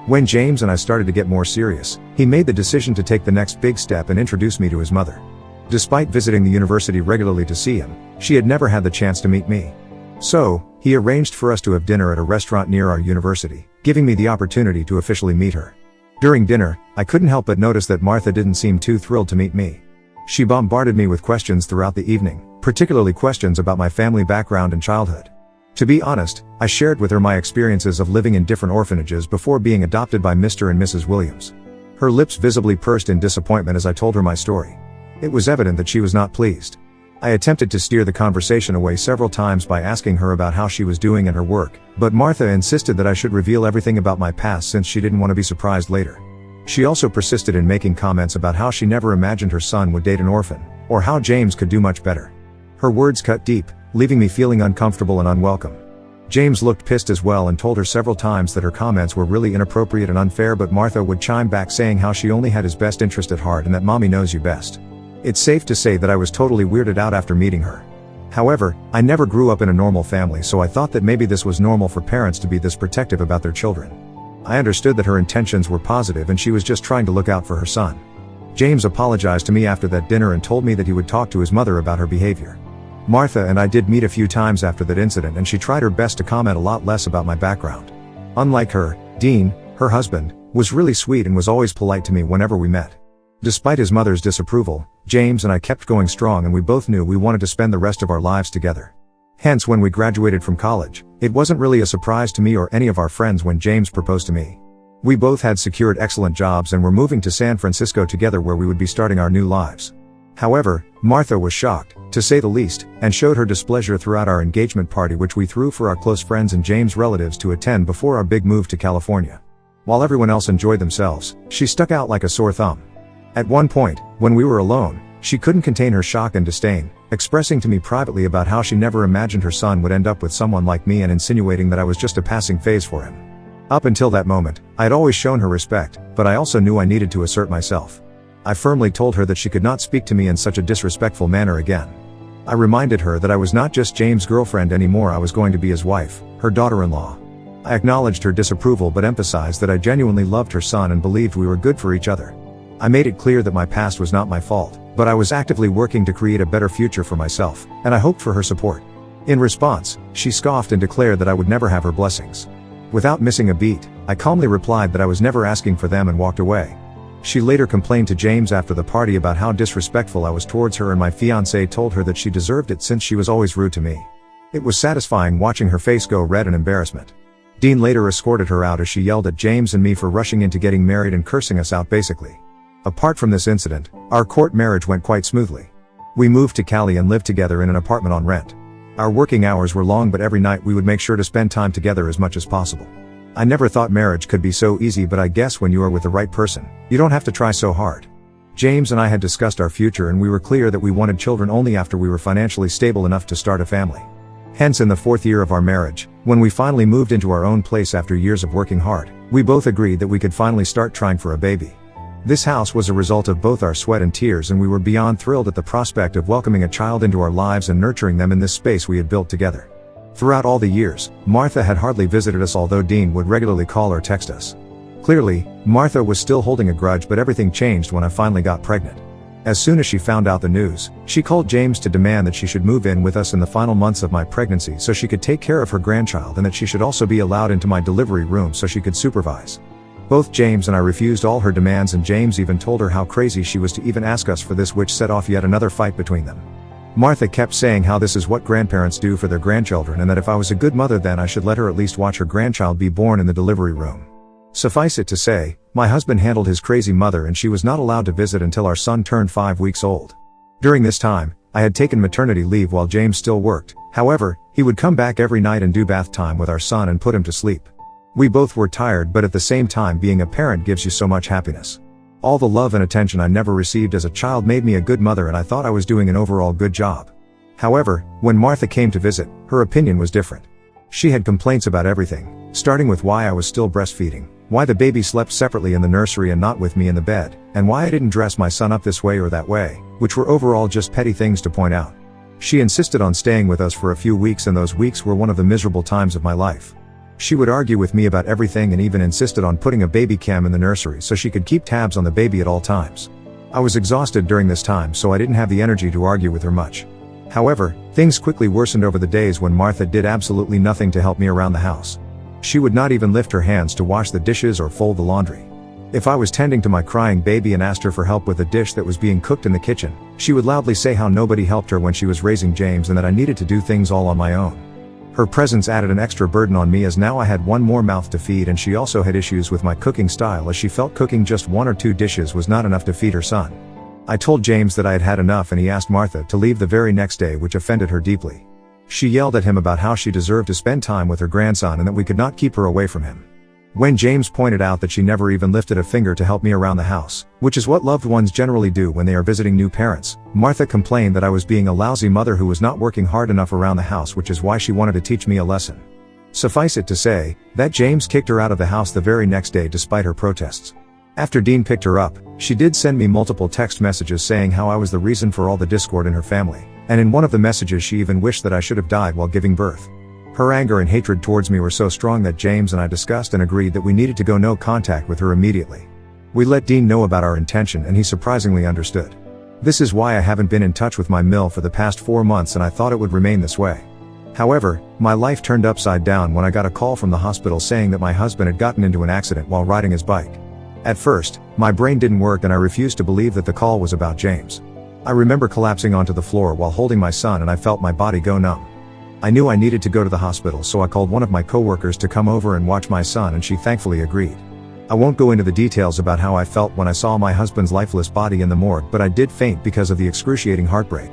[SPEAKER 1] When James and I started to get more serious, he made the decision to take the next big step and introduce me to his mother. Despite visiting the university regularly to see him, she had never had the chance to meet me. So, he arranged for us to have dinner at a restaurant near our university, giving me the opportunity to officially meet her. During dinner, I couldn't help but notice that Martha didn't seem too thrilled to meet me. She bombarded me with questions throughout the evening, particularly questions about my family background and childhood. To be honest, I shared with her my experiences of living in different orphanages before being adopted by Mr. and Mrs. Williams. Her lips visibly pursed in disappointment as I told her my story. It was evident that she was not pleased. I attempted to steer the conversation away several times by asking her about how she was doing and her work, but Martha insisted that I should reveal everything about my past since she didn't want to be surprised later. She also persisted in making comments about how she never imagined her son would date an orphan, or how James could do much better. Her words cut deep, leaving me feeling uncomfortable and unwelcome. James looked pissed as well and told her several times that her comments were really inappropriate and unfair, but Martha would chime back saying how she only had his best interest at heart and that mommy knows you best. It's safe to say that I was totally weirded out after meeting her. However, I never grew up in a normal family, so I thought that maybe this was normal for parents to be this protective about their children. I understood that her intentions were positive and she was just trying to look out for her son. James apologized to me after that dinner and told me that he would talk to his mother about her behavior. Martha and I did meet a few times after that incident, and she tried her best to comment a lot less about my background. Unlike her, Dean, her husband, was really sweet and was always polite to me whenever we met. Despite his mother's disapproval, James and I kept going strong, and we both knew we wanted to spend the rest of our lives together. Hence, when we graduated from college, it wasn't really a surprise to me or any of our friends when James proposed to me. We both had secured excellent jobs and were moving to San Francisco together, where we would be starting our new lives. However, Martha was shocked, to say the least, and showed her displeasure throughout our engagement party, which we threw for our close friends and James' relatives to attend before our big move to California. While everyone else enjoyed themselves, she stuck out like a sore thumb. At one point, when we were alone, she couldn't contain her shock and disdain, expressing to me privately about how she never imagined her son would end up with someone like me and insinuating that I was just a passing phase for him. Up until that moment, I had always shown her respect, but I also knew I needed to assert myself. I firmly told her that she could not speak to me in such a disrespectful manner again. I reminded her that I was not just James' girlfriend anymore, I was going to be his wife, her daughter-in-law. I acknowledged her disapproval but emphasized that I genuinely loved her son and believed we were good for each other. I made it clear that my past was not my fault, but I was actively working to create a better future for myself, and I hoped for her support. In response, she scoffed and declared that I would never have her blessings. Without missing a beat, I calmly replied that I was never asking for them and walked away. She later complained to James after the party about how disrespectful I was towards her, and my fiancé told her that she deserved it since she was always rude to me. It was satisfying watching her face go red in embarrassment. Dean later escorted her out as she yelled at James and me for rushing into getting married and cursing us out basically. Apart from this incident, our court marriage went quite smoothly. We moved to Cali and lived together in an apartment on rent. Our working hours were long, but every night we would make sure to spend time together as much as possible. I never thought marriage could be so easy, but I guess when you are with the right person, you don't have to try so hard. James and I had discussed our future, and we were clear that we wanted children only after we were financially stable enough to start a family. Hence, in the 4th year of our marriage, when we finally moved into our own place after years of working hard, we both agreed that we could finally start trying for a baby. This house was a result of both our sweat and tears, and we were beyond thrilled at the prospect of welcoming a child into our lives and nurturing them in this space we had built together. Throughout all the years, Martha had hardly visited us, although Dean would regularly call or text us. Clearly, Martha was still holding a grudge, but everything changed when I finally got pregnant. As soon as she found out the news, she called James to demand that she should move in with us in the final months of my pregnancy so she could take care of her grandchild, and that she should also be allowed into my delivery room so she could supervise. Both James and I refused all her demands, and James even told her how crazy she was to even ask us for this, which set off yet another fight between them. Martha kept saying how this is what grandparents do for their grandchildren, and that if I was a good mother then I should let her at least watch her grandchild be born in the delivery room. Suffice it to say, my husband handled his crazy mother, and she was not allowed to visit until our son turned 5 weeks old. During this time, I had taken maternity leave while James still worked. However, he would come back every night and do bath time with our son and put him to sleep. We both were tired, but at the same time being a parent gives you so much happiness. All the love and attention I never received as a child made me a good mother, and I thought I was doing an overall good job. However, when Martha came to visit, her opinion was different. She had complaints about everything, starting with why I was still breastfeeding, why the baby slept separately in the nursery and not with me in the bed, and why I didn't dress my son up this way or that way, which were overall just petty things to point out. She insisted on staying with us for a few weeks, and those weeks were one of the miserable times of my life. She would argue with me about everything and even insisted on putting a baby cam in the nursery so she could keep tabs on the baby at all times. I was exhausted during this time, so I didn't have the energy to argue with her much. However, things quickly worsened over the days when Martha did absolutely nothing to help me around the house. She would not even lift her hands to wash the dishes or fold the laundry. If I was tending to my crying baby and asked her for help with a dish that was being cooked in the kitchen, she would loudly say how nobody helped her when she was raising James and that I needed to do things all on my own. Her presence added an extra burden on me, as now I had one more mouth to feed, and she also had issues with my cooking style, as she felt cooking just 1 or 2 dishes was not enough to feed her son. I told James that I had had enough, and he asked Martha to leave the very next day, which offended her deeply. She yelled at him about how she deserved to spend time with her grandson and that we could not keep her away from him. When James pointed out that she never even lifted a finger to help me around the house, which is what loved ones generally do when they are visiting new parents, Martha complained that I was being a lousy mother who was not working hard enough around the house, which is why she wanted to teach me a lesson. Suffice it to say, that James kicked her out of the house the very next day despite her protests. After Dean picked her up, she did send me multiple text messages saying how I was the reason for all the discord in her family, and in one of the messages she even wished that I should have died while giving birth. Her anger and hatred towards me were so strong that James and I discussed and agreed that we needed to go no contact with her immediately. We let Dean know about our intention, and he surprisingly understood. This is why I haven't been in touch with my mill for the past 4 months, and I thought it would remain this way. However, my life turned upside down when I got a call from the hospital saying that my husband had gotten into an accident while riding his bike. At first, my brain didn't work and I refused to believe that the call was about James. I remember collapsing onto the floor while holding my son, and I felt my body go numb. I knew I needed to go to the hospital, so I called one of my coworkers to come over and watch my son, and she thankfully agreed. I won't go into the details about how I felt when I saw my husband's lifeless body in the morgue, but I did faint because of the excruciating heartbreak.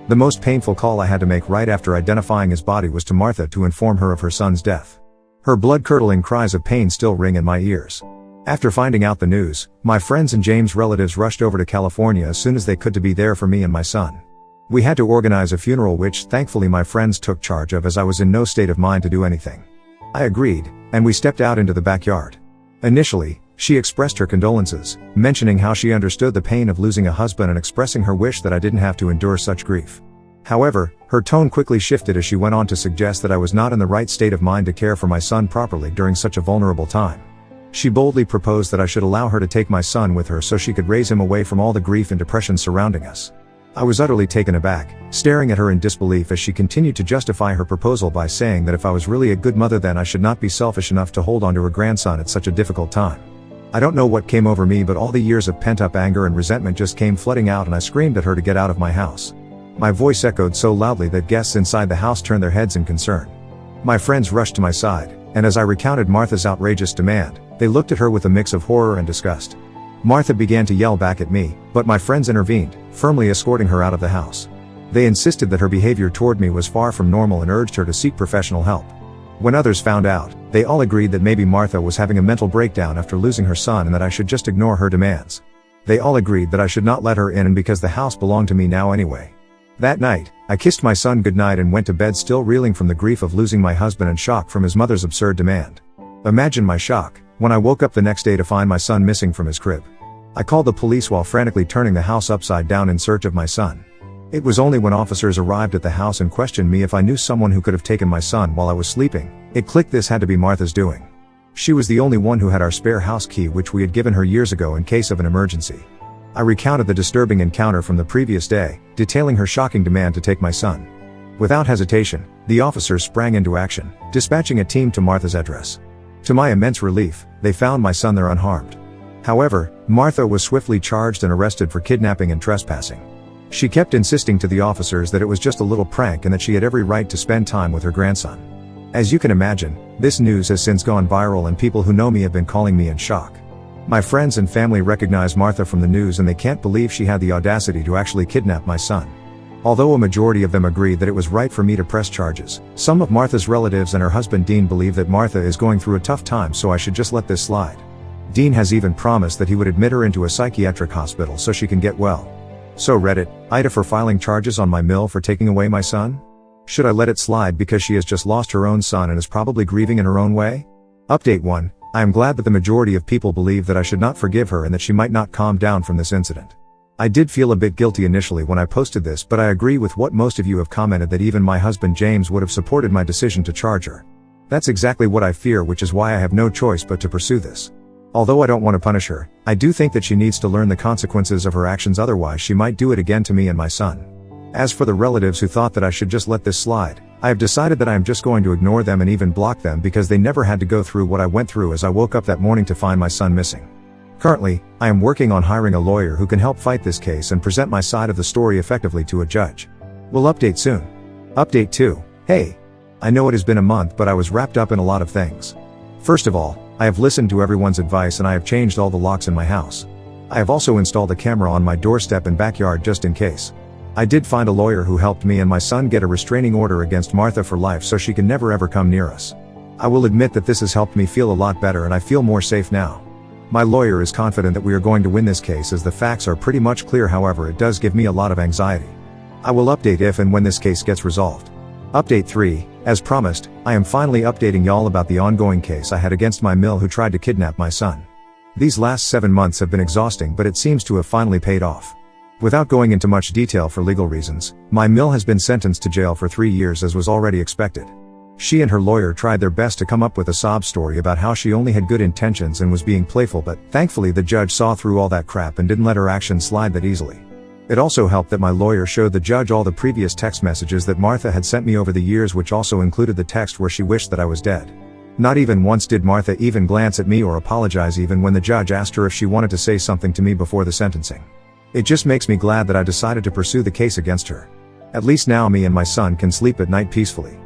[SPEAKER 1] The most painful call I had to make right after identifying his body was to Martha to inform her of her son's death. Her blood-curdling cries of pain still ring in my ears. After finding out the news, my friends and James' relatives rushed over to California as soon as they could to be there for me and my son. We had to organize a funeral, which thankfully my friends took charge of, as I was in no state of mind to do anything. I agreed, and we stepped out into the backyard. Initially, she expressed her condolences, mentioning how she understood the pain of losing a husband and expressing her wish that I didn't have to endure such grief. However, her tone quickly shifted as she went on to suggest that I was not in the right state of mind to care for my son properly during such a vulnerable time. She boldly proposed that I should allow her to take my son with her so she could raise him away from all the grief and depression surrounding us. I was utterly taken aback, staring at her in disbelief as she continued to justify her proposal by saying that if I was really a good mother then I should not be selfish enough to hold on to her grandson at such a difficult time. I don't know what came over me, but all the years of pent-up anger and resentment just came flooding out, and I screamed at her to get out of my house. My voice echoed so loudly that guests inside the house turned their heads in concern. My friends rushed to my side, and as I recounted Martha's outrageous demand, they looked at her with a mix of horror and disgust. Martha began to yell back at me, but my friends intervened, firmly escorting her out of the house. They insisted that her behavior toward me was far from normal and urged her to seek professional help. When others found out, they all agreed that maybe Martha was having a mental breakdown after losing her son and that I should just ignore her demands. They all agreed that I should not let her in, and because the house belonged to me now anyway. That night, I kissed my son goodnight and went to bed still reeling from the grief of losing my husband and shock from his mother's absurd demand. Imagine my shock when I woke up the next day to find my son missing from his crib. I called the police while frantically turning the house upside down in search of my son. It was only when officers arrived at the house and questioned me if I knew someone who could have taken my son while I was sleeping, it clicked: this had to be Martha's doing. She was the only one who had our spare house key, which we had given her years ago in case of an emergency. I recounted the disturbing encounter from the previous day, detailing her shocking demand to take my son. Without hesitation, the officers sprang into action, dispatching a team to Martha's address. To my immense relief, they found my son there unharmed. However, Martha was swiftly charged and arrested for kidnapping and trespassing. She kept insisting to the officers that it was just a little prank and that she had every right to spend time with her grandson. As you can imagine, this news has since gone viral and people who know me have been calling me in shock. My friends and family recognize Martha from the news and they can't believe she had the audacity to actually kidnap my son. Although a majority of them agree that it was right for me to press charges, some of Martha's relatives and her husband Dean believe that Martha is going through a tough time, so I should just let this slide. Dean has even promised that he would admit her into a psychiatric hospital so she can get well. So Reddit, Ida for filing charges on my mill for taking away my son? Should I let it slide because she has just lost her own son and is probably grieving in her own way? Update 1. I am glad that the majority of people believe that I should not forgive her and that she might not calm down from this incident. I did feel a bit guilty initially when I posted this, but I agree with what most of you have commented, that even my husband James would have supported my decision to charge her. That's exactly what I fear, which is why I have no choice but to pursue this. Although I don't want to punish her, I do think that she needs to learn the consequences of her actions, otherwise she might do it again to me and my son. As for the relatives who thought that I should just let this slide, I have decided that I am just going to ignore them and even block them because they never had to go through what I went through as I woke up that morning to find my son missing. Currently, I am working on hiring a lawyer who can help fight this case and present my side of the story effectively to a judge. We'll update soon. Update 2. Hey! I know it has been a month, but I was wrapped up in a lot of things. First of all, I have listened to everyone's advice and I have changed all the locks in my house. I have also installed a camera on my doorstep and backyard just in case. I did find a lawyer who helped me and my son get a restraining order against Martha for life so she can never ever come near us. I will admit that this has helped me feel a lot better and I feel more safe now. My lawyer is confident that we are going to win this case as the facts are pretty much clear, however it does give me a lot of anxiety. I will update if and when this case gets resolved. Update 3. As promised, I am finally updating y'all about the ongoing case I had against my mill who tried to kidnap my son. These last 7 months have been exhausting, but it seems to have finally paid off. Without going into much detail for legal reasons, my mill has been sentenced to jail for 3 years as was already expected. She and her lawyer tried their best to come up with a sob story about how she only had good intentions and was being playful, but thankfully the judge saw through all that crap and didn't let her actions slide that easily. It also helped that my lawyer showed the judge all the previous text messages that Martha had sent me over the years, which also included the text where she wished that I was dead. Not even once did Martha even glance at me or apologize, even when the judge asked her if she wanted to say something to me before the sentencing. It just makes me glad that I decided to pursue the case against her. At least now me and my son can sleep at night peacefully.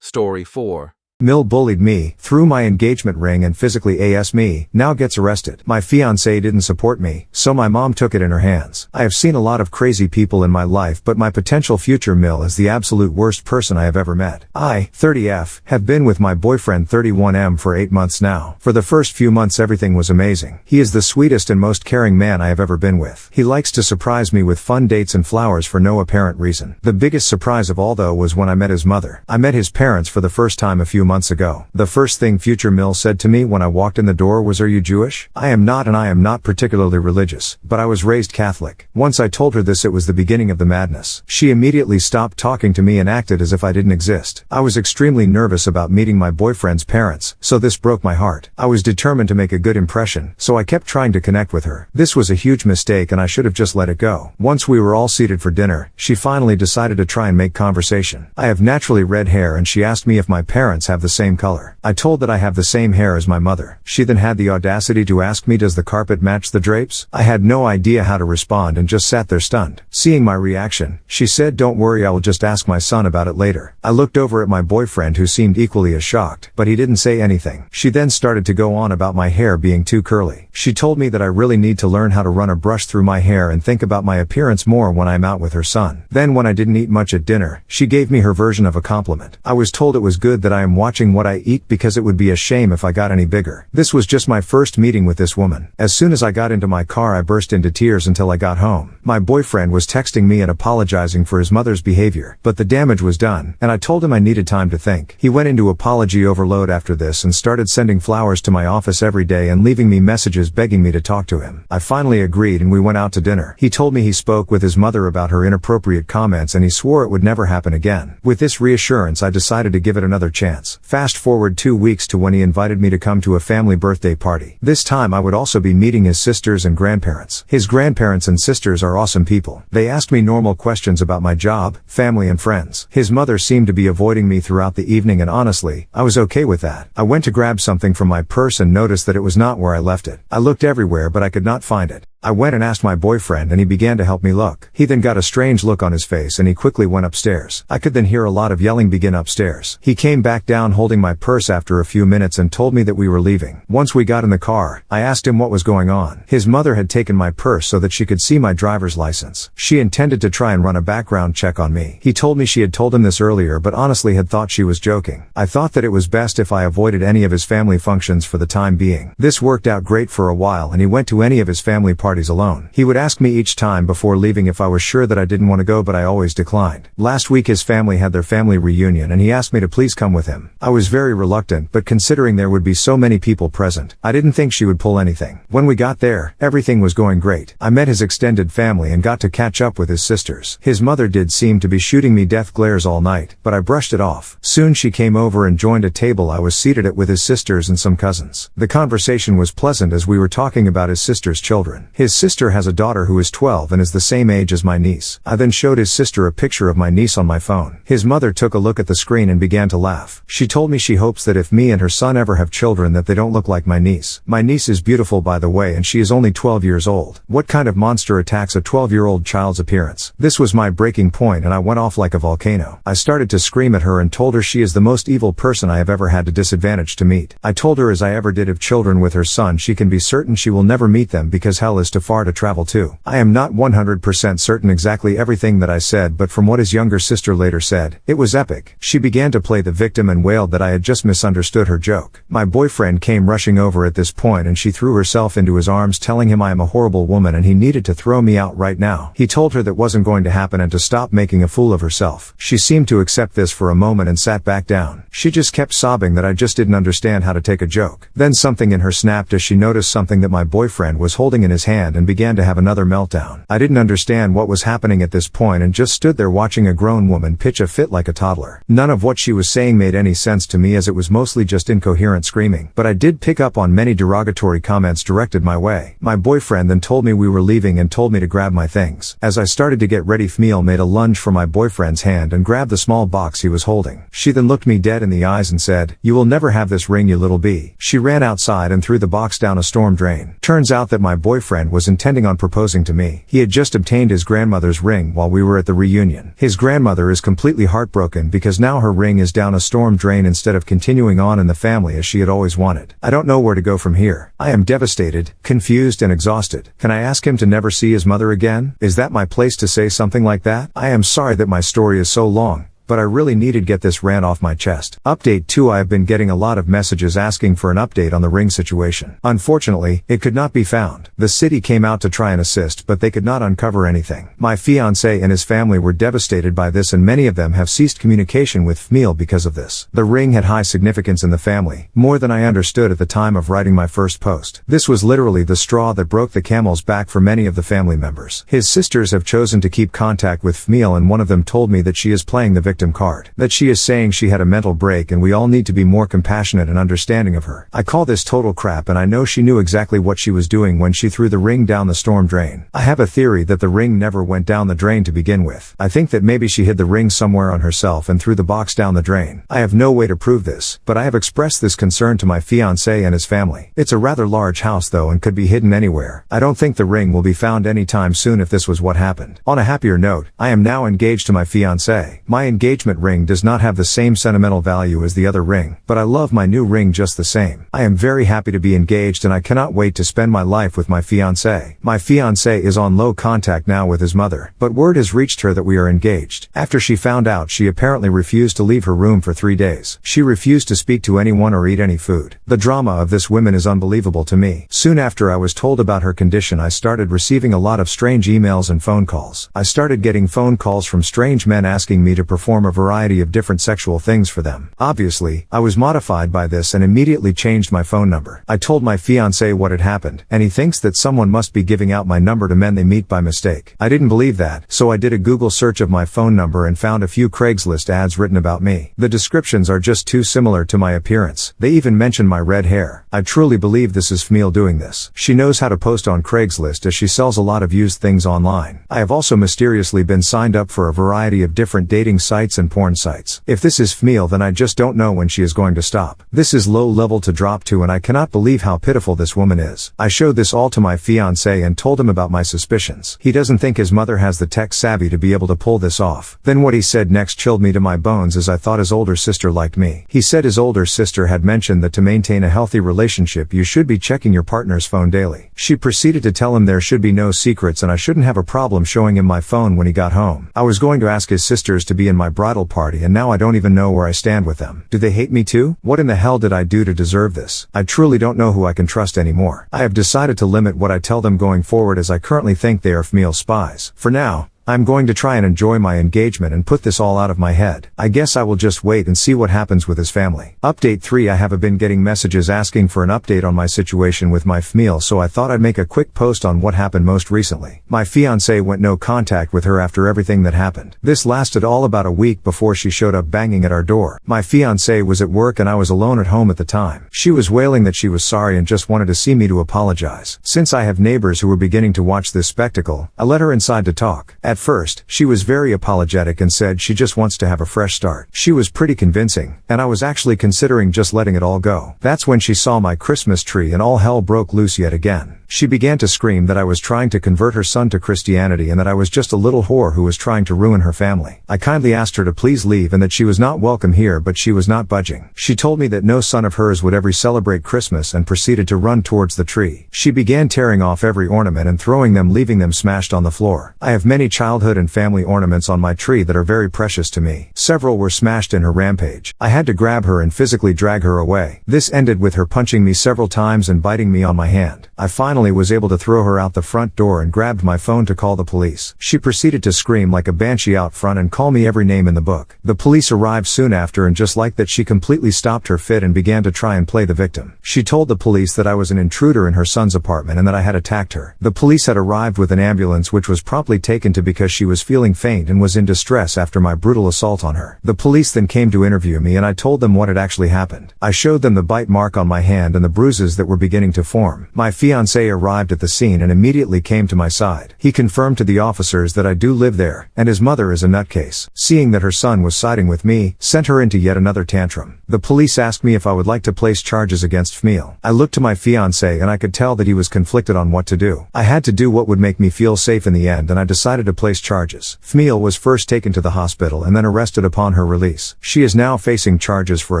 [SPEAKER 2] Story 4.
[SPEAKER 1] Mill bullied me, threw my engagement ring and physically AS me, now gets arrested. My fiancé didn't support me, so my mom took it in her hands. I have seen a lot of crazy people in my life, but my potential future Mill is the absolute worst person I have ever met. I, 30F, have been with my boyfriend 31M for 8 months now. For the first few months everything was amazing. He is the sweetest and most caring man I have ever been with. He likes to surprise me with fun dates and flowers for no apparent reason. The biggest surprise of all though was when I met his mother. I met his parents for the first time a few months ago. The first thing future Mill said to me when I walked in the door was, "Are you Jewish?" I am not, and I am not particularly religious, but I was raised Catholic. Once I told her this, it was the beginning of the madness. She immediately stopped talking to me and acted as if I didn't exist. I was extremely nervous about meeting my boyfriend's parents, so this broke my heart. I was determined to make a good impression, so I kept trying to connect with her. This was a huge mistake and I should have just let it go. Once we were all seated for dinner, she finally decided to try and make conversation. I have naturally red hair and she asked me if my parents have the same color. I told that I have the same hair as my mother. She then had the audacity to ask me, "Does the carpet match the drapes?" I had no idea how to respond and just sat there stunned. Seeing my reaction, she said, "Don't worry, I will just ask my son about it later." I looked over at my boyfriend who seemed equally as shocked, but he didn't say anything. She then started to go on about my hair being too curly. She told me that I really need to learn how to run a brush through my hair and think about my appearance more when I'm out with her son. Then when I didn't eat much at dinner, she gave me her version of a compliment. I was told it was good that I am watching what I eat because it would be a shame if I got any bigger. This was just my first meeting with this woman. As soon as I got into my car I burst into tears until I got home. My boyfriend was texting me and apologizing for his mother's behavior, but the damage was done, and I told him I needed time to think. He went into apology overload after this and started sending flowers to my office every day and leaving me messages begging me to talk to him. I finally agreed and we went out to dinner. He told me he spoke with his mother about her inappropriate comments and he swore it would never happen again. With this reassurance I decided to give it another chance. grandparents. Fast forward 2 weeks to when he invited me to come to a family birthday party. This time I would also be meeting his sisters and grandparents. His grandparents and sisters are awesome people. They asked me normal questions about my job, family and friends. His mother seemed to be avoiding me throughout the evening, and honestly, I was okay with that. I went to grab something from my purse and noticed that it was not where I left it. I looked everywhere but I could not find it. I went and asked my boyfriend and he began to help me look. He then got a strange look on his face and he quickly went upstairs. I could then hear a lot of yelling begin upstairs. He came back down holding my purse after a few minutes and told me that we were leaving. Once we got in the car, I asked him what was going on. His mother had taken my purse so that she could see my driver's license. She intended to try and run a background check on me. He told me she had told him this earlier but honestly had thought she was joking. I thought that it was best if I avoided any of his family functions for the time being. This worked out great for a while and he went to any of his family parties alone. He would ask me each time before leaving if I was sure that I didn't want to go, but I always declined. Last week his family had their family reunion and he asked me to please come with him. I was very reluctant, but considering there would be so many people present, I didn't think she would pull anything. When we got there, everything was going great. I met his extended family and got to catch up with his sisters. His mother did seem to be shooting me death glares all night, but I brushed it off. Soon she came over and joined a table I was seated at with his sisters and some cousins. The conversation was pleasant as we were talking about his sister's children. His sister has a daughter who is 12 and is the same age as my niece. I then showed his sister a picture of my niece on my phone. His mother took a look at the screen and began to laugh. She told me she hopes that if me and her son ever have children that they don't look like my niece. My niece is beautiful by the way, and she is only 12 years old. What kind of monster attacks a 12-year-old child's appearance? This was my breaking point and I went off like a volcano. I started to scream at her and told her she is the most evil person I have ever had to disadvantage to meet. I told her as I ever did of children with her son, she can be certain she will never meet them because hell is too far to travel to. I am not 100% certain exactly everything that I said, but from what his younger sister later said, it was epic. She began to play the victim and wailed that I had just misunderstood her joke. My boyfriend came rushing over at this point and she threw herself into his arms telling him I am a horrible woman and he needed to throw me out right now. He told her that wasn't going to happen and to stop making a fool of herself. She seemed to accept this for a moment and sat back down. She just kept sobbing that I just didn't understand how to take a joke. Then something in her snapped as she noticed something that my boyfriend was holding in his hand and began to have another meltdown. I didn't understand what was happening at this point and just stood there watching a grown woman pitch a fit like a toddler. None of what she was saying made any sense to me as it was mostly just incoherent screaming, but I did pick up on many derogatory comments directed my way. My boyfriend then told me we were leaving and told me to grab my things. As I started to get ready, Fmeel made a lunge for my boyfriend's hand and grabbed the small box he was holding. She then looked me dead in the eyes and said, "You will never have this ring, you little bee." She ran outside and threw the box down a storm drain. Turns out that my boyfriend was intending on proposing to me. He had just obtained his grandmother's ring while we were at the reunion. His grandmother is completely heartbroken because now her ring is down a storm drain instead of continuing on in the family as she had always wanted. I don't know where to go from here. I am devastated, confused and exhausted. Can I ask him to never see his mother again? Is that my place to say something like that? I am sorry that my story is so long, but I really needed to get this rant off my chest. Update 2: I have been getting a lot of messages asking for an update on the ring situation. Unfortunately, it could not be found. The city came out to try and assist, but they could not uncover anything. My fiancé and his family were devastated by this and many of them have ceased communication with Fmeel because of this. The ring had high significance in the family, more than I understood at the time of writing my first post. This was literally the straw that broke the camel's back for many of the family members. His sisters have chosen to keep contact with Fmeel and one of them told me that she is playing the victim card. That she is saying she had a mental break and we all need to be more compassionate and understanding of her. I call this total crap and I know she knew exactly what she was doing when she threw the ring down the storm drain. I have a theory that the ring never went down the drain to begin with. I think that maybe she hid the ring somewhere on herself and threw the box down the drain. I have no way to prove this, but I have expressed this concern to my fiancé and his family. It's a rather large house though and could be hidden anywhere. I don't think the ring will be found anytime soon if this was what happened. On a happier note, I am now engaged to my fiancé. My engagement ring does not have the same sentimental value as the other ring, but I love my new ring just the same. I am very happy to be engaged and I cannot wait to spend my life with my fiancé. My fiancé is on low contact now with his mother, but word has reached her that we are engaged. After she found out, she apparently refused to leave her room for 3 days. She refused to speak to anyone or eat any food. The drama of this woman is unbelievable to me. Soon after I was told about her condition, I started receiving a lot of strange emails and phone calls. I started getting phone calls from strange men asking me to perform perform a variety of different sexual things for them. Obviously, I was modified by this and immediately changed my phone number. I told my fiancé what had happened, and he thinks that someone must be giving out my number to men they meet by mistake. I didn't believe that, so I did a Google search of my phone number and found a few Craigslist ads written about me. The descriptions are just too similar to my appearance. They even mention my red hair. I truly believe this is Fmeel doing this. She knows how to post on Craigslist as she sells a lot of used things online. I have also mysteriously been signed up for a variety of different dating sites and porn sites. If this is Fmeel, then I just don't know when she is going to stop. This is low level to drop to, and I cannot believe how pitiful this woman is. I showed this all to my fiancé and told him about my suspicions. He doesn't think his mother has the tech savvy to be able to pull this off. Then what he said next chilled me to my bones, as I thought his older sister liked me. He said his older sister had mentioned that to maintain a healthy relationship you should be checking your partner's phone daily. She proceeded to tell him there should be no secrets and I shouldn't have a problem showing him my phone when he got home. I was going to ask his sisters to be in my bridal party, and now I don't even know where I stand with them. Do they hate me too? What in the hell did I do to deserve this? I truly don't know who I can trust anymore. I have decided to limit what I tell them going forward, as I currently think they are Fmeel spies. For now, I'm going to try and enjoy my engagement and put this all out of my head. I guess I will just wait and see what happens with his family. Update 3. I have been getting messages asking for an update on my situation with my Fmeel, so I thought I'd make a quick post on what happened most recently. My fiancé went no contact with her after everything that happened. This lasted all about a week before she showed up banging at our door. My fiancé was at work and I was alone at home at the time. She was wailing that she was sorry and just wanted to see me to apologize. Since I have neighbors who were beginning to watch this spectacle, I let her inside to talk. At first, she was very apologetic and said she just wants to have a fresh start. She was pretty convincing, and I was actually considering just letting it all go. That's when she saw my Christmas tree and all hell broke loose yet again. She began to scream that I was trying to convert her son to Christianity and that I was just a little whore who was trying to ruin her family. I kindly asked her to please leave and that she was not welcome here, but she was not budging. She told me that no son of hers would ever celebrate Christmas and proceeded to run towards the tree. She began tearing off every ornament and throwing them, leaving them smashed on the floor. I have many childhood and family ornaments on my tree that are very precious to me. Several were smashed in her rampage. I had to grab her and physically drag her away. This ended with her punching me several times and biting me on my hand. I finally was able to throw her out the front door and grabbed my phone to call the police. She proceeded to scream like a banshee out front and call me every name in the book. The police arrived soon after, and just like that she completely stopped her fit and began to try and play the victim. She told the police that I was an intruder in her son's apartment and that I had attacked her. The police had arrived with an ambulance, which was promptly taken to because she was feeling faint and was in distress after my brutal assault on her. The police then came to interview me and I told them what had actually happened. I showed them the bite mark on my hand and the bruises that were beginning to form. My fiancé arrived at the scene and immediately came to my side. He confirmed to the officers that I do live there, and his mother is a nutcase. Seeing that her son was siding with me, sent her into yet another tantrum. The police asked me if I would like to place charges against Fmeel. I looked to my fiancé and I could tell that he was conflicted on what to do. I had to do what would make me feel safe in the end, and I decided to place charges. Fmeel was first taken to the hospital and then arrested upon her release. She is now facing charges for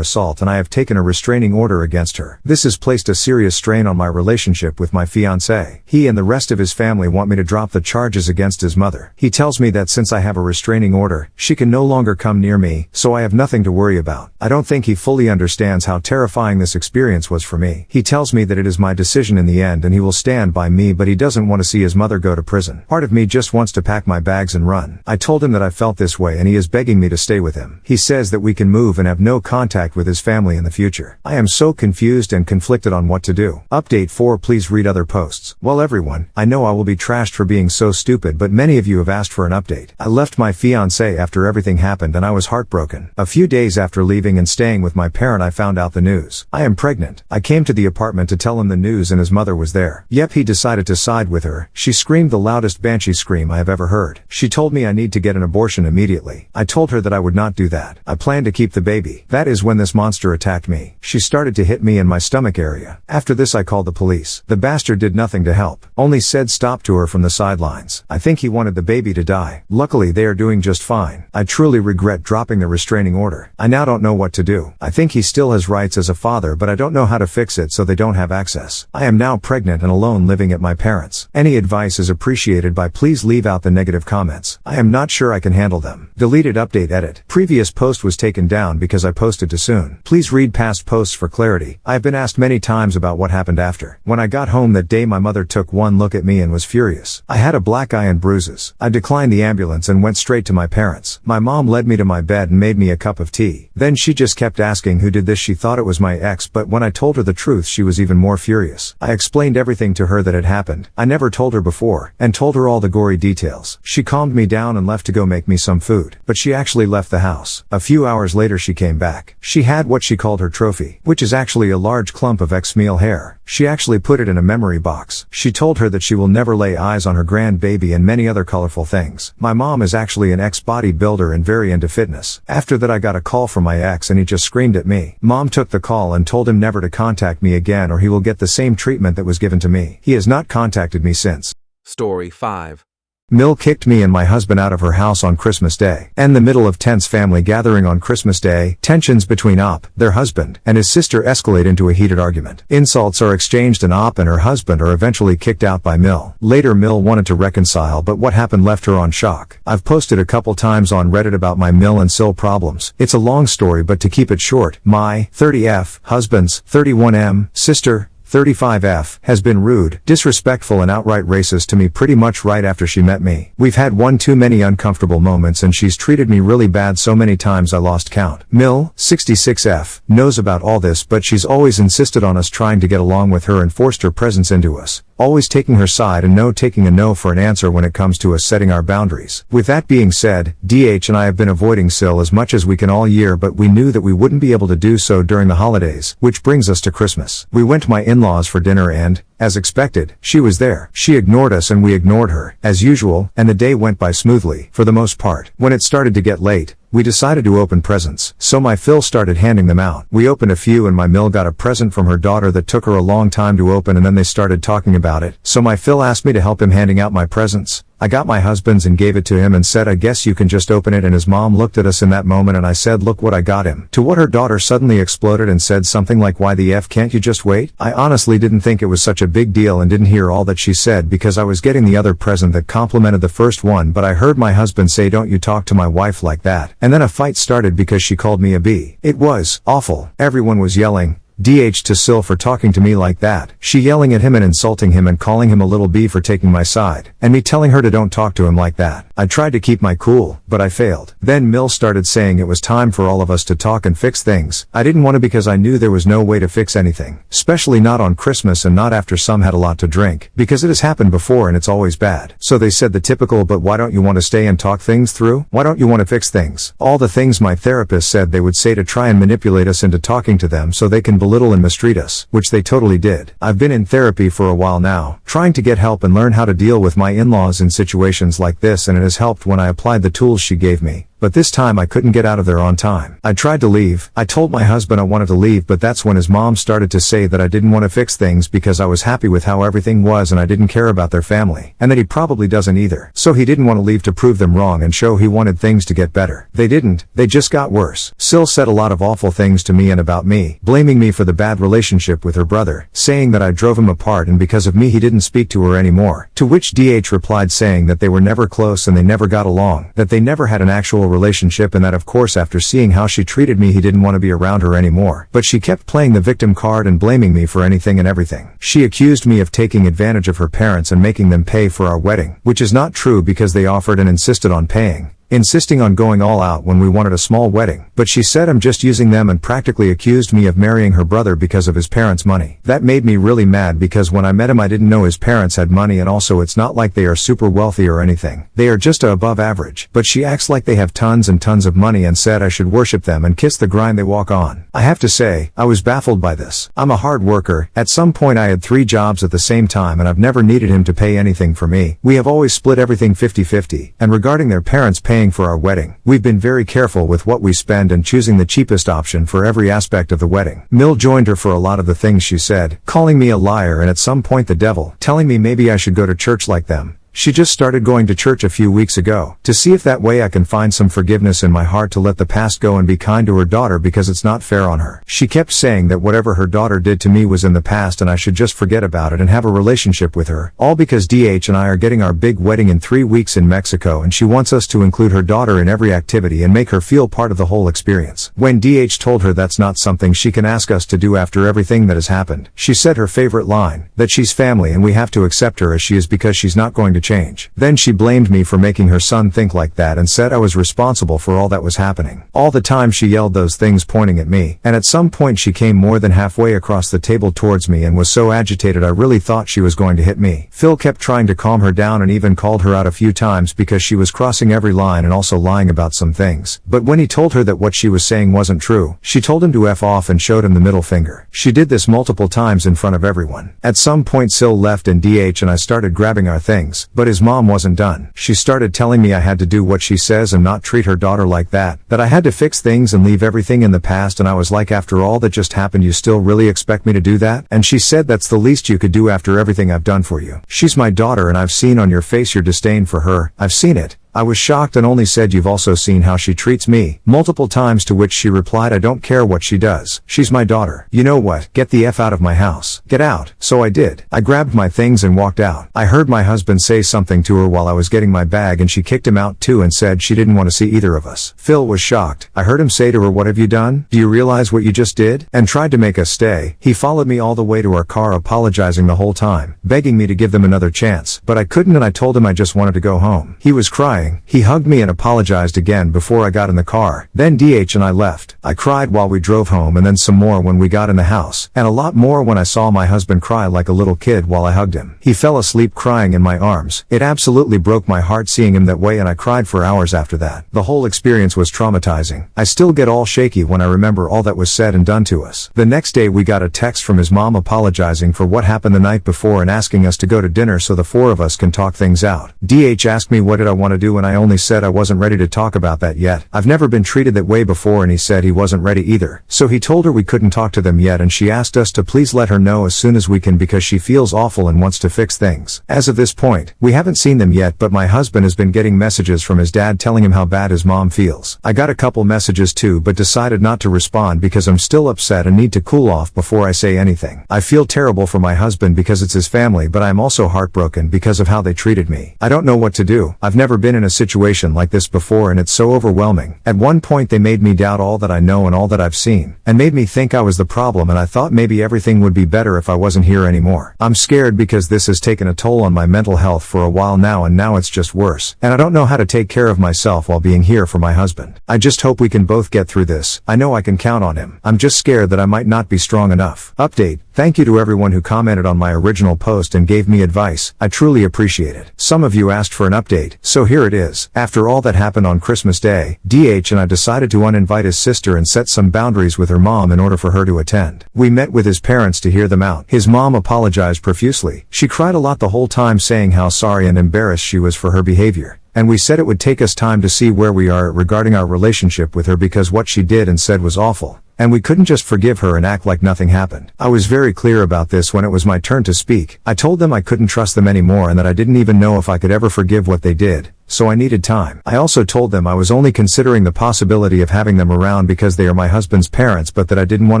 [SPEAKER 1] assault and I have taken a restraining order against her. This has placed a serious strain on my relationship with my fiancé. He and the rest of his family want me to drop the charges against his mother. He tells me that since I have a restraining order, she can no longer come near me, so I have nothing to worry about. I don't think he fully understands how terrifying this experience was for me. He tells me that it is my decision in the end and he will stand by me, but he doesn't want to see his mother go to prison. Part of me just wants to pack my bags and run. I told him that I felt this way and he is begging me to stay with him. He says that we can move and have no contact with his family in the future. I am so confused and conflicted on what to do. Update 4. Please read other posts. Well everyone, I know I will be trashed for being so stupid, but many of you have asked for an update. I left my fiancé after everything happened and I was heartbroken. A few days after leaving and staying with my parent, I found out the news. I am pregnant. I came to the apartment to tell him the news and his mother was there. Yep, he decided to side with her. She screamed the loudest banshee scream I have ever heard. She told me I need to get an abortion immediately. I told her that I would not do that. I planned to keep the baby. That is when this monster attacked me. She started to hit me in my stomach area. After this I called the police. The bastard did nothing to help, only said stop to her from the sidelines. I think he wanted the baby to die. Luckily they are doing just fine. I truly regret dropping the restraining order. I now don't know what to do. I think he still has rights as a father, but I don't know how to fix it so they don't have access. I am now pregnant and alone living at my parents'. Any advice is appreciated. Please leave out the negative negative comments. I am not sure I can handle them. Deleted update edit. Previous post was taken down because I posted too soon. Please read past posts for clarity. I have been asked many times about what happened after. When I got home that day, my mother took one look at me and was furious. I had a black eye and bruises. I declined the ambulance and went straight to my parents. My mom led me to my bed and made me a cup of tea. Then she just kept asking who did this. She thought it was my ex, but when I told her the truth, she was even more furious. I explained everything to her that had happened. I never told her before, and told her all the gory details. She calmed me down and left to go make me some food. But she actually left the house. A few hours later she came back. She had what she called her trophy, which is actually a large clump of ex-male hair. She actually put it in a memory box. She told her that she will never lay eyes on her grandbaby and many other colorful things. My mom is actually an ex-bodybuilder and very into fitness. After that I got a call from my ex and he just screamed at me. Mom took the call and told him never to contact me again or he will get the same treatment that was given to me. He has not contacted me since.
[SPEAKER 2] Story 5.
[SPEAKER 1] Mill kicked me and my husband out of her house on Christmas Day. And the middle of tense family gathering on Christmas Day, tensions between Op, their husband, and his sister escalate into a heated argument. Insults are exchanged and Op and her husband are eventually kicked out by Mill. Later Mill wanted to reconcile, but what happened left her on shock. I've posted a couple times on Reddit about my Mill and Sil problems. It's a long story, but to keep it short, my 30F husband's 31M sister 35F has been rude, disrespectful and outright racist to me pretty much right after she met me. We've had one too many uncomfortable moments and she's treated me really bad so many times I lost count. Mill, 66F, knows about all this but she's always insisted on us trying to get along with her and forced her presence into us. Always taking her side and no taking a no for an answer when it comes to us setting our boundaries. With that being said, DH and I have been avoiding Sil as much as we can all year, but we knew that we wouldn't be able to do so during the holidays, which brings us to Christmas. We went to my in-laws for dinner and, as expected, she was there. She ignored us and we ignored her, as usual, and the day went by smoothly, for the most part. When it started to get late, we decided to open presents, so my Phil started handing them out. We opened a few and my Mill got a present from her daughter that took her a long time to open and then they started talking about it, so my Phil asked me to help him handing out my presents. I got my husband's and gave it to him and said I guess you can just open it, and his mom looked at us in that moment and I said look what I got him. To what her daughter suddenly exploded and said something like why the F can't you just wait? I honestly didn't think it was such a big deal and didn't hear all that she said because I was getting the other present that complimented the first one, but I heard my husband say don't you talk to my wife like that, and then a fight started because she called me a B. It was awful. Everyone was yelling DH to Sil for talking to me like that, she yelling at him and insulting him and calling him a little b for taking my side, and me telling her to don't talk to him like that. I tried to keep my cool, but I failed. Then Mill started saying it was time for all of us to talk and fix things. I didn't want to because I knew there was no way to fix anything, especially not on Christmas and not after some had a lot to drink, because it has happened before and it's always bad. So they said the typical but why don't you want to stay and talk things through? Why don't you want to fix things? All the things my therapist said they would say to try and manipulate us into talking to them so they can belittle and mistreat us, which they totally did. I've been in therapy for a while now, trying to get help and learn how to deal with my in-laws in situations like this, and it has helped when I applied the tools she gave me. But this time I couldn't get out of there on time. I tried to leave. I told my husband I wanted to leave, but that's when his mom started to say that I didn't want to fix things because I was happy with how everything was and I didn't care about their family, and that he probably doesn't either. So he didn't want to leave to prove them wrong and show he wanted things to get better. They didn't. They just got worse. Sil said a lot of awful things to me and about me, blaming me for the bad relationship with her brother, saying that I drove him apart and because of me he didn't speak to her anymore, to which DH replied saying that they were never close and they never got along, that they never had an actual relationship, and that of course after seeing how she treated me he didn't want to be around her anymore. But she kept playing the victim card and blaming me for anything and everything. She accused me of taking advantage of her parents and making them pay for our wedding, which is not true because they offered and insisted on paying, insisting on going all out when we wanted a small wedding. But she said I'm just using them and practically accused me of marrying her brother because of his parents' money. That made me really mad because when I met him I didn't know his parents had money, and also it's not like they are super wealthy or anything. They are just above average. But she acts like they have tons and tons of money and said I should worship them and kiss the grind they walk on. I have to say, I was baffled by this. I'm a hard worker. At some point I had 3 jobs at the same time and I've never needed him to pay anything for me. We have always split everything 50-50. And regarding their parents paying for our wedding, we've been very careful with what we spend and choosing the cheapest option for every aspect of the wedding. Mill joined her for a lot of the things she said, calling me a liar and at some point the devil, telling me maybe I should go to church like them, She just started going to church a few weeks ago, to see if that way I can find some forgiveness in my heart to let the past go and be kind to her daughter because it's not fair on her. She kept saying that whatever her daughter did to me was in the past and I should just forget about it and have a relationship with her, all because DH and I are getting our big wedding in 3 weeks in Mexico and she wants us to include her daughter in every activity and make her feel part of the whole experience. When DH told her that's not something she can ask us to do after everything that has happened, she said her favorite line, that she's family and we have to accept her as she is because she's not going to change. Then she blamed me for making her son think like that and said I was responsible for all that was happening. All the time she yelled those things pointing at me, and at some point she came more than halfway across the table towards me and was so agitated I really thought she was going to hit me. Phil kept trying to calm her down and even called her out a few times because she was crossing every line and also lying about some things. But when he told her that what she was saying wasn't true, she told him to F off and showed him the middle finger. She did this multiple times in front of everyone. At some point Sil left and DH and I started grabbing our things, but his mom wasn't done. She started telling me I had to do what she says and not treat her daughter like that I had to fix things and leave everything in the past, and I was like, after all that just happened you still really expect me to do that? And she said that's the least you could do after everything I've done for you. She's my daughter and I've seen on your face your disdain for her. I've seen it. I was shocked and only said you've also seen how she treats me, multiple times, to which she replied I don't care what she does. She's my daughter. You know what? Get the F out of my house. Get out. So I did. I grabbed my things and walked out. I heard my husband say something to her while I was getting my bag and she kicked him out too and said she didn't want to see either of us. Phil was shocked. I heard him say to her, what have you done? Do you realize what you just did? And tried to make us stay. He followed me all the way to our car apologizing the whole time, begging me to give them another chance, but I couldn't and I told him I just wanted to go home. He was crying. He hugged me and apologized again before I got in the car. Then DH and I left. I cried while we drove home and then some more when we got in the house, and a lot more when I saw my husband cry like a little kid while I hugged him. He fell asleep crying in my arms. It absolutely broke my heart seeing him that way and I cried for hours after that. The whole experience was traumatizing. I still get all shaky when I remember all that was said and done to us. The next day we got a text from his mom apologizing for what happened the night before and asking us to go to dinner so the 4 of us can talk things out. DH asked me what did I want to do and I only said I wasn't ready to talk about that yet. I've never been treated that way before and he said he wasn't ready either. So he told her we couldn't talk to them yet and she asked us to please let her know as soon as we can because she feels awful and wants to fix things. As of this point, we haven't seen them yet, but my husband has been getting messages from his dad telling him how bad his mom feels. I got a couple messages too but decided not to respond because I'm still upset and need to cool off before I say anything. I feel terrible for my husband because it's his family, but I'm also heartbroken because of how they treated me. I don't know what to do. I've never been in a situation like this before and it's so overwhelming. At one point they made me doubt all that I know and all that I've seen, and made me think I was the problem and I thought maybe everything would be better if I wasn't here anymore. I'm scared because this has taken a toll on my mental health for a while now and now it's just worse, and I don't know how to take care of myself while being here for my husband. I just hope we can both get through this. I know I can count on him. I'm just scared that I might not be strong enough. Update. Thank you to everyone who commented on my original post and gave me advice. I truly appreciate it. Some of you asked for an update, so here it is. After all that happened on Christmas Day, DH and I decided to uninvite his sister and set some boundaries with her mom in order for her to attend. We met with his parents to hear them out. His mom apologized profusely. She cried a lot the whole time saying how sorry and embarrassed she was for her behavior. And we said it would take us time to see where we are regarding our relationship with her because what she did and said was awful. And we couldn't just forgive her and act like nothing happened. I was very clear about this when it was my turn to speak. I told them I couldn't trust them anymore and that I didn't even know if I could ever forgive what they did. So I needed time. I also told them I was only considering the possibility of having them around because they are my husband's parents, but that I didn't want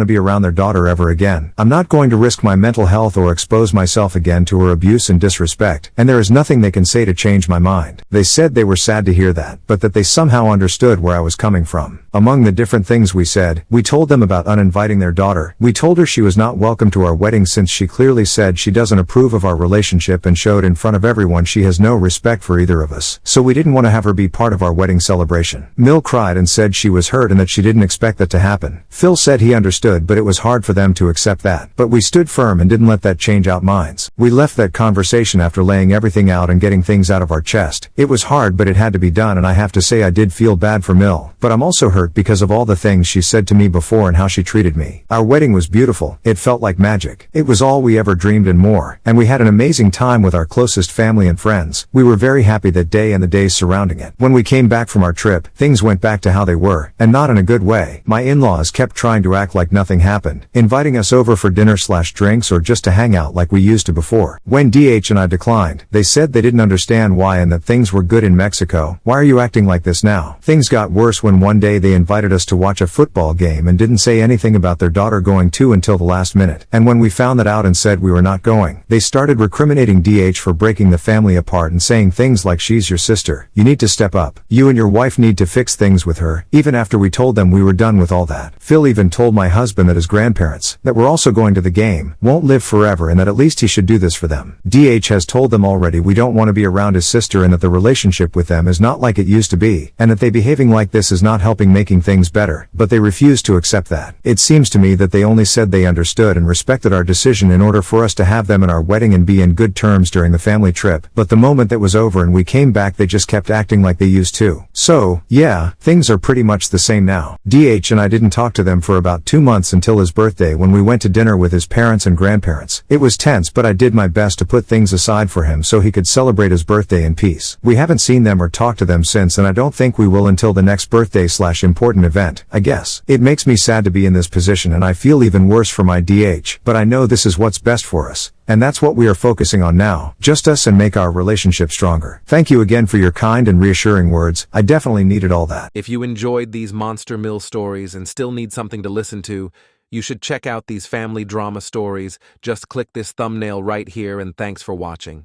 [SPEAKER 1] to be around their daughter ever again. I'm not going to risk my mental health or expose myself again to her abuse and disrespect, and there is nothing they can say to change my mind. They said they were sad to hear that, but that they somehow understood where I was coming from. Among the different things we said, we told them about uninviting their daughter. We told her she was not welcome to our wedding since she clearly said she doesn't approve of our relationship and showed in front of everyone she has no respect for either of us. So we didn't want to have her be part of our wedding celebration. Mill cried and said she was hurt and that she didn't expect that to happen. Phil said he understood, but it was hard for them to accept that. But we stood firm and didn't let that change our minds. We left that conversation after laying everything out and getting things out of our chest. It was hard, but it had to be done, and I have to say I did feel bad for Mill. But I'm also hurt because of all the things she said to me before and how she treated me. Our wedding was beautiful. It felt like magic. It was all we ever dreamed and more. And we had an amazing time with our closest family and friends. We were very happy that day, and the days surrounding it. When we came back from our trip, things went back to how they were, and not in a good way. My in-laws kept trying to act like nothing happened, inviting us over for dinner/drinks or just to hang out like we used to before. When DH and I declined, they said they didn't understand why and that things were good in Mexico. Why are you acting like this now? Things got worse when one day they invited us to watch a football game and didn't say anything about their daughter going too until the last minute. And when we found that out and said we were not going, they started recriminating DH for breaking the family apart and saying things like, she's your sister, you need to step up, you and your wife need to fix things with her, even after we told them we were done with all that. Phil even told my husband that his grandparents, that were also going to the game, won't live forever and that at least he should do this for them. DH has told them already we don't want to be around his sister and that the relationship with them is not like it used to be, and that they behaving like this is not helping making things better, but they refuse to accept that. It seems to me that they only said they understood and respected our decision in order for us to have them in our wedding and be in good terms during the family trip, but the moment that was over and we came back they just kept acting like they used to. So, yeah, things are pretty much the same now. DH and I didn't talk to them for about 2 months until his birthday when we went to dinner with his parents and grandparents. It was tense, but I did my best to put things aside for him so he could celebrate his birthday in peace. We haven't seen them or talked to them since, and I don't think we will until the next birthday/important event, I guess. It makes me sad to be in this position and I feel even worse for my DH, but I know this is what's best for us. And that's what we are focusing on now, just us and make our relationship stronger. Thank you again for your kind and reassuring words, I definitely needed all that.
[SPEAKER 2] If you enjoyed these Monster Mill stories and still need something to listen to, you should check out these family drama stories. Just click this thumbnail right here and thanks for watching.